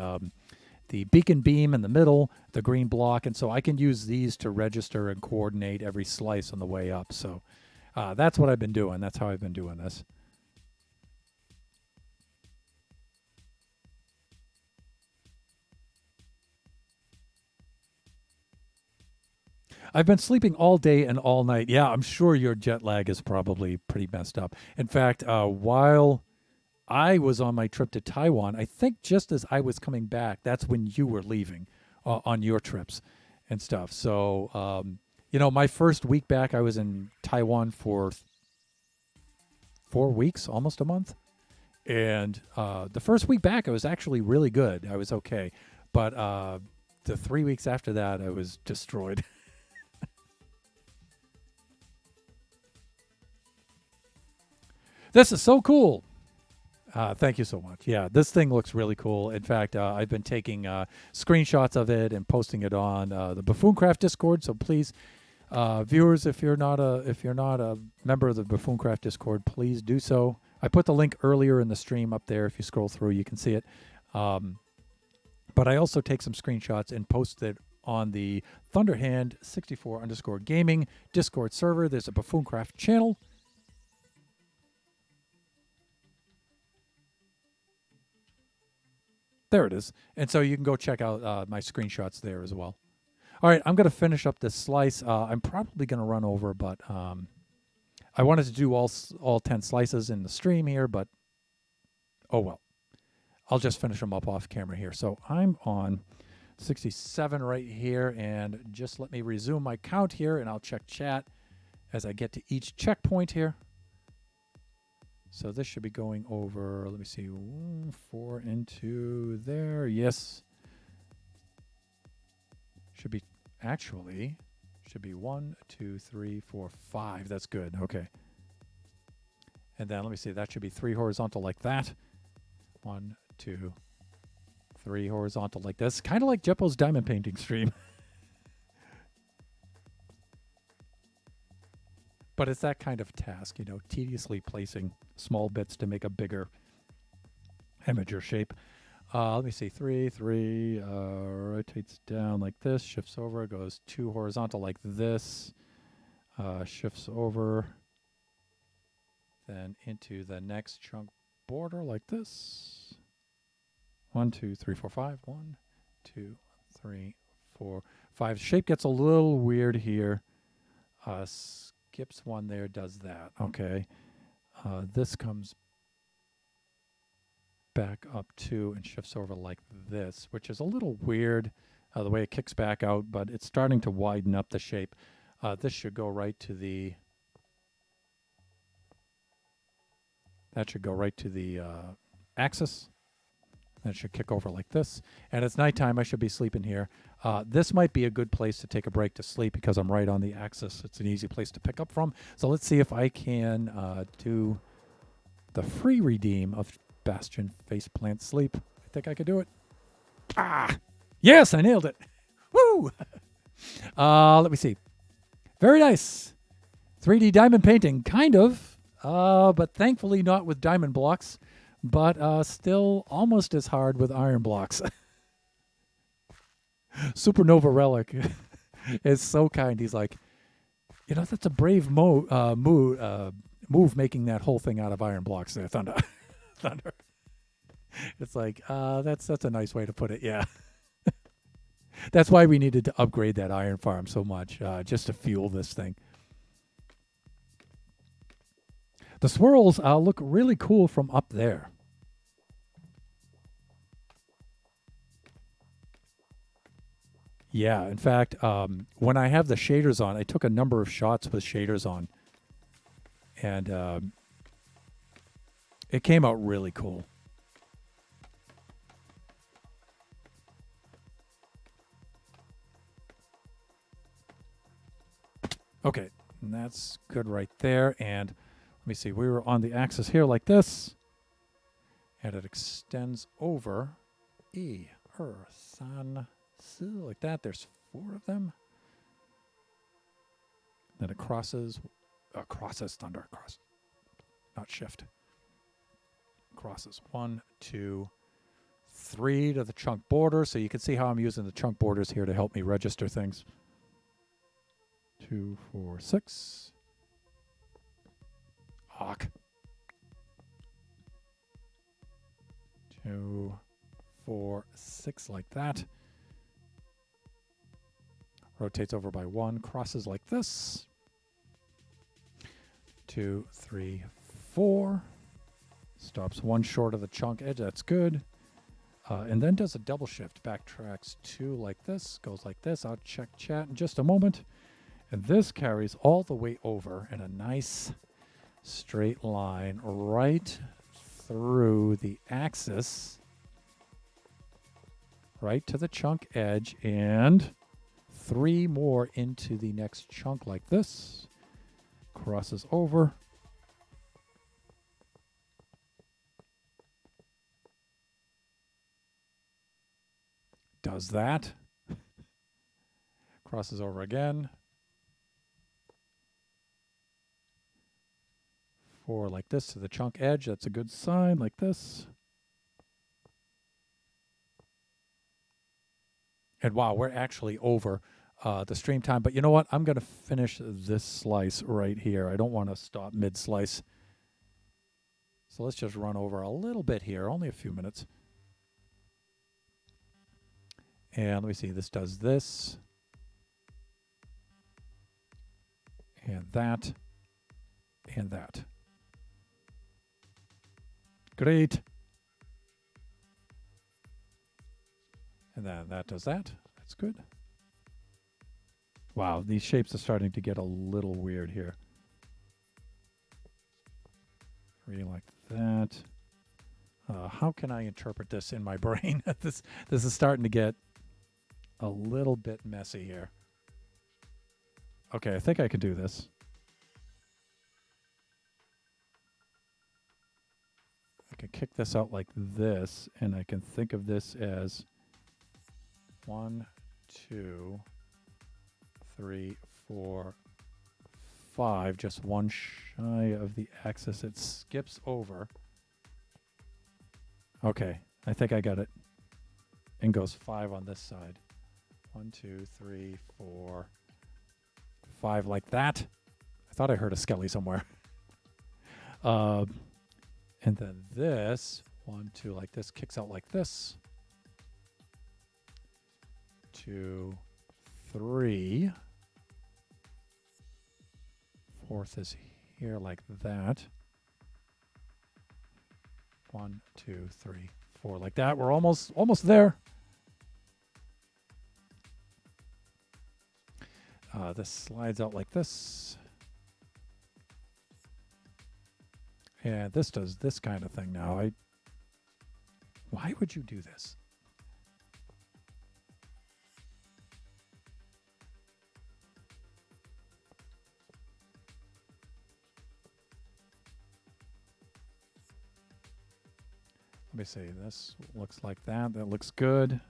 beacon beam in the middle, the green block. And so I can use these to register and coordinate every slice on the way up. So that's what I've been doing. That's how I've been doing this. I've been sleeping all day and all night. Yeah, I'm sure your jet lag is probably pretty messed up. In fact, while I was on my trip to Taiwan, I think just as I was coming back, that's when you were leaving on your trips and stuff. So, my first week back, I was in Taiwan for 4 weeks, almost a month. And the first week back, I was actually really good. I was okay. But the 3 weeks after that, I was destroyed. This is so cool. Thank you so much. Yeah, this thing looks really cool. In fact, I've been taking screenshots of it and posting it on the Buffooncraft Discord. So please, viewers, if you're not a member of the Buffooncraft Discord, please do so. I put the link earlier in the stream up there. If you scroll through, you can see it. But I also take some screenshots and post it on the Thunderhand64_gaming Discord server. There's a Buffooncraft channel. There it is. And so you can go check out my screenshots there as well. All right, I'm going to finish up this slice. I'm probably going to run over, but I wanted to do all 10 slices in the stream here, but oh well. I'll just finish them up off camera here. So I'm on 67 right here, and just let me resume my count here, and I'll check chat as I get to each checkpoint here. So this should be going over, let me see, 4 into there. Yes. Should be 1, 2, 3, 4, 5. That's good. Okay. And then let me see, that should be 3 horizontal like that. 1, 2, 3 horizontal like this. Kind of like Jeppo's diamond painting stream. But it's that kind of task, you know, tediously placing small bits to make a bigger image or shape. Let me see, 3, 3, rotates down like this, shifts over, goes 2 horizontal like this, shifts over, then into the next chunk border like this. 1, 2, 3, 4, 5. 1, 2, 3, 4, 5. Shape gets a little weird here. Skips one there, does that. Okay. This comes back up 2 and shifts over like this, which is a little weird the way it kicks back out, but it's starting to widen up the shape. This should go right to the... That should go right to the axis. That should kick over like this. And it's nighttime. I should be sleeping here. This might be a good place to take a break to sleep because I'm right on the axis. It's an easy place to pick up from. So let's see if I can do the free redeem of Bastion Faceplant Sleep. I think I could do it. Ah! Yes, I nailed it. Woo! Let me see. Very nice. 3D diamond painting, kind of. But thankfully not with diamond blocks. But still almost as hard with iron blocks. Supernova Relic is so kind. He's like, you know, that's a brave move making that whole thing out of iron blocks there, Thunder. Thunder. It's like, that's a nice way to put it, yeah. That's why we needed to upgrade that iron farm so much, just to fuel this thing. The swirls look really cool from up there. Yeah, in fact, when I have the shaders on, I took a number of shots with shaders on. And it came out really cool. Okay, and that's good right there. And let me see, we were on the axis here like this. And it extends over San, like that. There's 4 of them. Then it crosses Thunder, cross, not shift. Crosses 1, 2, 3 to the chunk border. So you can see how I'm using the chunk borders here to help me register things. 2, 4, 6. Hawk. 2, 4, 6 like that. Rotates over by 1, crosses like this. 2, 3, 4. Stops 1 short of the chunk edge. That's good. And then does a double shift. Backtracks 2 like this. Goes like this. I'll check chat in just a moment. And this carries all the way over in a nice straight line right through the axis. Right to the chunk edge. And 3 more into the next chunk like this. Crosses over. Does that. Crosses over again. 4 like this to the chunk edge. That's a good sign, like this. And wow, we're actually over the stream time. But you know what? I'm going to finish this slice right here. I don't want to stop mid-slice. So let's just run over a little bit here, only a few minutes. And let me see, this does this. And that. And that. Great. And then that does that. That's good. Wow, these shapes are starting to get a little weird here. 3 like that. How can I interpret this in my brain? This is starting to get a little bit messy here. Okay, I think I can do this. I can kick this out like this, and I can think of this as 1, 2, 3, 4, 5, just one shy of the axis. It skips over. Okay, I think I got it. And goes 5 on this side. 1, 2, 3, 4, 5 like that. I thought I heard a skelly somewhere. And then this, 1, 2 like this, kicks out like this. 2, 3. 4th is here like that. 1, 2, 3, 4 like that. We're almost there. This slides out like this. And this does this kind of thing now. Why would you do this? Let me see. This looks like that. That looks good.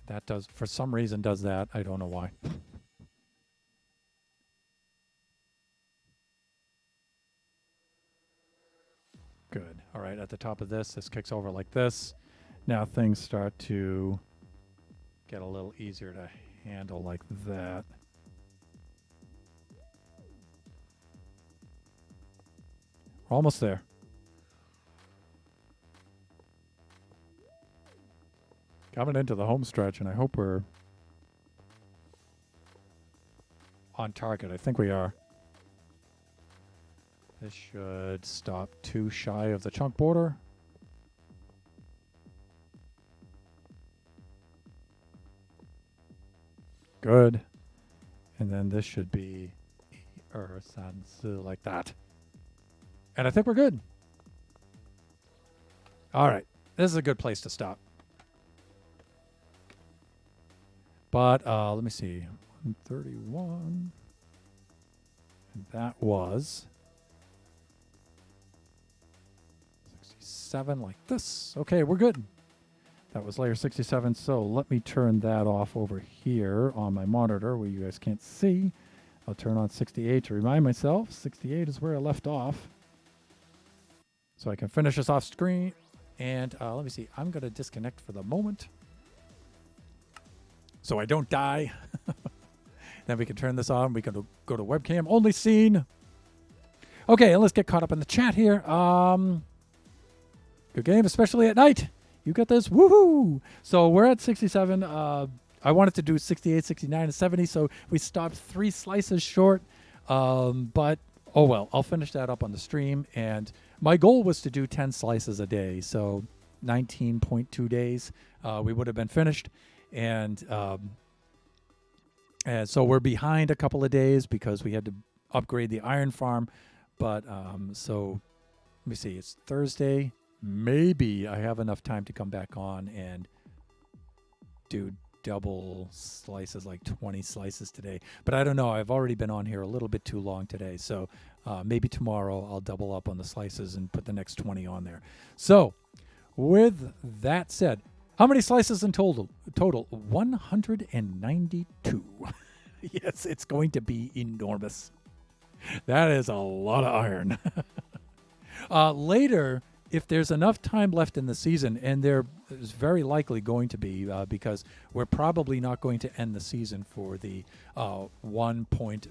That does, for some reason, does that. I don't know why. Good. All right, at the top of this kicks over like this. Now things start to get a little easier to handle like that. We're almost there. Coming into the home stretch, and I hope we're on target. I think we are. This should stop 2 shy of the chunk border. Good. And then this should be like that. And I think we're good. All right. This is a good place to stop. But let me see. 131. And that was 67 like this. Okay, we're good. That was layer 67. So let me turn that off over here on my monitor where you guys can't see. I'll turn on 68 to remind myself. 68 is where I left off. So I can finish this off screen. And let me see. I'm going to disconnect for the moment, so I don't die. Then we can turn this on. We can go to webcam only scene. Okay, and let's get caught up in the chat here. Good game, especially at night. You got this. Woohoo! So we're at 67. I wanted to do 68, 69, and 70, so we stopped 3 slices short. But, oh well, I'll finish that up on the stream. And my goal was to do 10 slices a day, so 19.2 days we would have been finished. And so we're behind a couple of days because we had to upgrade the iron farm. But so let me see, it's Thursday. Maybe I have enough time to come back on and do double slices, like 20 slices today. But I don't know. I've already been on here a little bit too long today. So maybe tomorrow I'll double up on the slices and put the next 20 on there. So with that said, How many slices in Total 192. Yes, it's going to be enormous. That is a lot of iron. Later, if there's enough time left in the season, and there is very likely going to be, because we're probably not going to end the season for the 1.20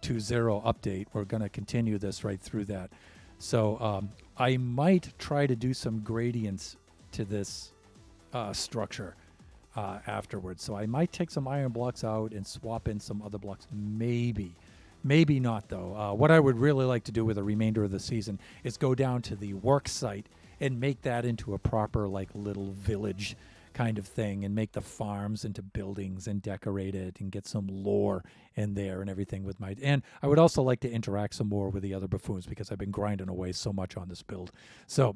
update. We're going to continue this right through that. So I might try to do some gradients to this structure afterwards. So I might take some iron blocks out and swap in some other blocks. Maybe not, though. What I would really like to do with the remainder of the season is go down to the work site and make that into a proper, like, little village kind of thing, and make the farms into buildings and decorate it and get some lore in there and everything with my... And I would also like to interact some more with the other buffoons, because I've been grinding away so much on this build. So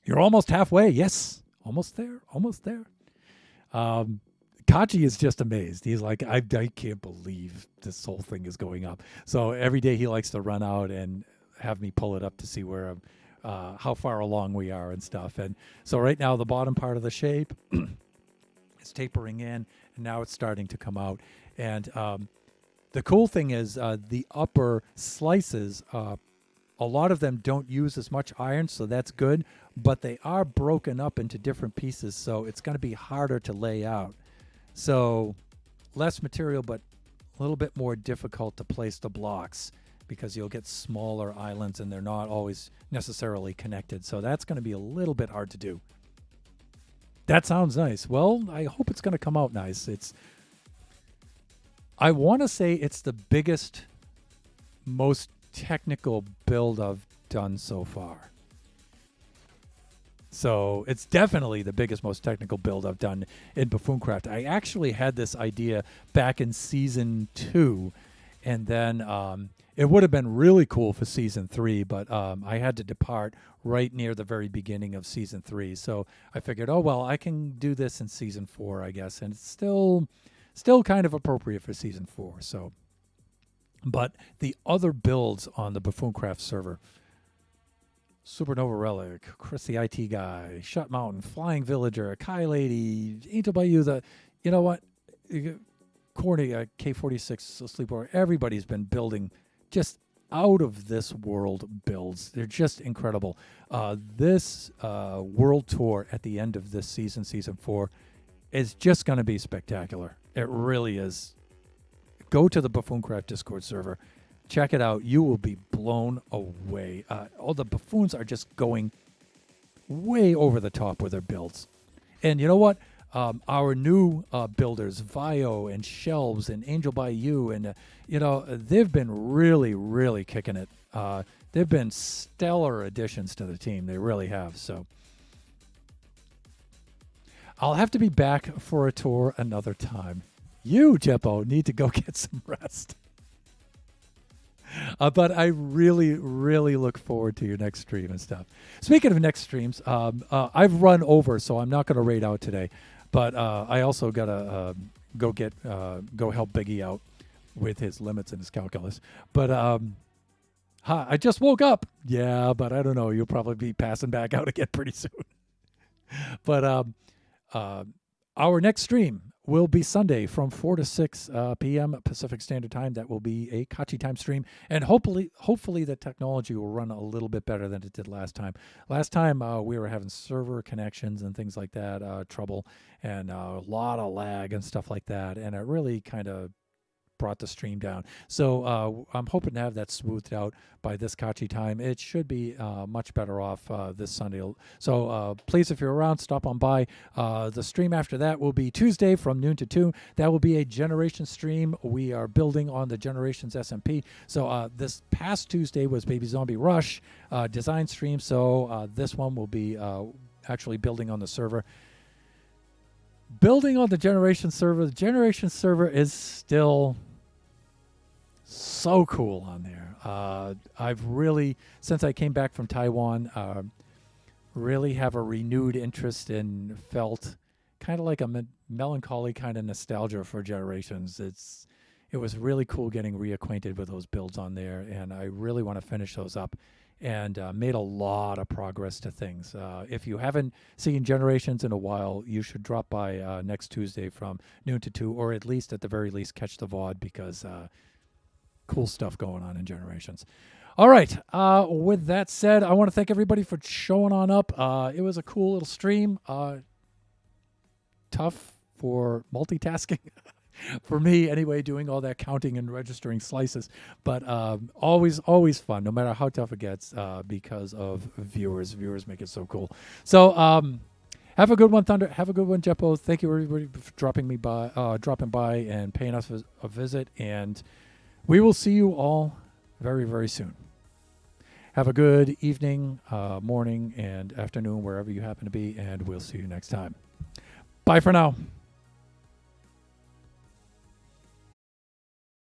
you're almost halfway. Yes, almost there. Kachi is just amazed. He's like, I can't believe this whole thing is going up. So every day he likes to run out and have me pull it up to see where how far along we are and stuff. And so right now the bottom part of the shape is tapering in, and now it's starting to come out. And the cool thing is the upper slices, a lot of them don't use as much iron, so that's good, but they are broken up into different pieces, so it's going to be harder to lay out. So less material, but a little bit more difficult to place the blocks, because you'll get smaller islands and they're not always necessarily connected. So that's going to be a little bit hard to do. That sounds nice. Well, I hope it's going to come out nice. I want to say it's the biggest, most technical build I've done so far. So it's definitely the biggest, most technical build I've done in Buffooncraft. I actually had this idea back in Season 2, and then it would have been really cool for Season 3, but I had to depart right near the very beginning of Season 3. So I figured, oh, well, I can do this in Season 4, I guess, and it's still kind of appropriate for Season 4. So, but the other builds on the Buffooncraft server... Supernova Relic, Chris the IT Guy, Shut Mountain, Flying Villager, Kai Lady, Angel Bayou, you know what? Corny, K46, Sleepover, everybody's been building just out of this world builds. They're just incredible. This world tour at the end of this season, Season 4, is just going to be spectacular. It really is. Go to the Buffooncraft Discord server. Check it out. You will be blown away. All the buffoons are just going way over the top with their builds. And you know what? Our new builders, Vio and Shelves and Angel Bayou, and they've been really, really kicking it. They've been stellar additions to the team. They really have. So I'll have to be back for a tour another time. You, Jeppo, need to go get some rest. But I really, really look forward to your next stream and stuff. Speaking of next streams, I've run over, so I'm not going to raid out today. But I also got to go help Biggie out with his limits and his calculus. But I just woke up. Yeah, but I don't know. You'll probably be passing back out again pretty soon. But our next stream will be Sunday from 4 to 6 p.m. Pacific Standard Time. That will be a Kachi Time stream. And hopefully the technology will run a little bit better than it did last time. Last time we were having server connections and things like that, trouble, and a lot of lag and stuff like that. And it really kind of brought the stream down. So I'm hoping to have that smoothed out by this Kachi time. It should be much better off this Sunday. So please, if you're around, stop on by. The stream after that will be Tuesday from noon to 2. That will be a Generation stream. We are building on the Generations SMP. So this past Tuesday was Baby Zombie Rush design stream. So this one will be actually building on the server. Building on the Generation server. The Generation server is still so cool on there. I've really, since I came back from Taiwan, really have a renewed interest and felt kind of like a melancholy kind of nostalgia for Generations. It was really cool getting reacquainted with those builds on there, and I really want to finish those up and made a lot of progress to things. If you haven't seen Generations in a while, you should drop by next Tuesday from noon to 2, or at least at the very least catch the VOD, because cool stuff going on in Generations. All right. With that said, I want to thank everybody for showing on up. It was a cool little stream. Tough for multitasking. For me anyway, doing all that counting and registering slices, but always fun, no matter how tough it gets, because of viewers make it so cool. So have a good one, Thunder. Have a good one, Jeppo. Thank you everybody for dropping by and paying us a visit, and we will see you all very, very soon. Have a good evening, morning, and afternoon, wherever you happen to be, and we'll see you next time. Bye for now.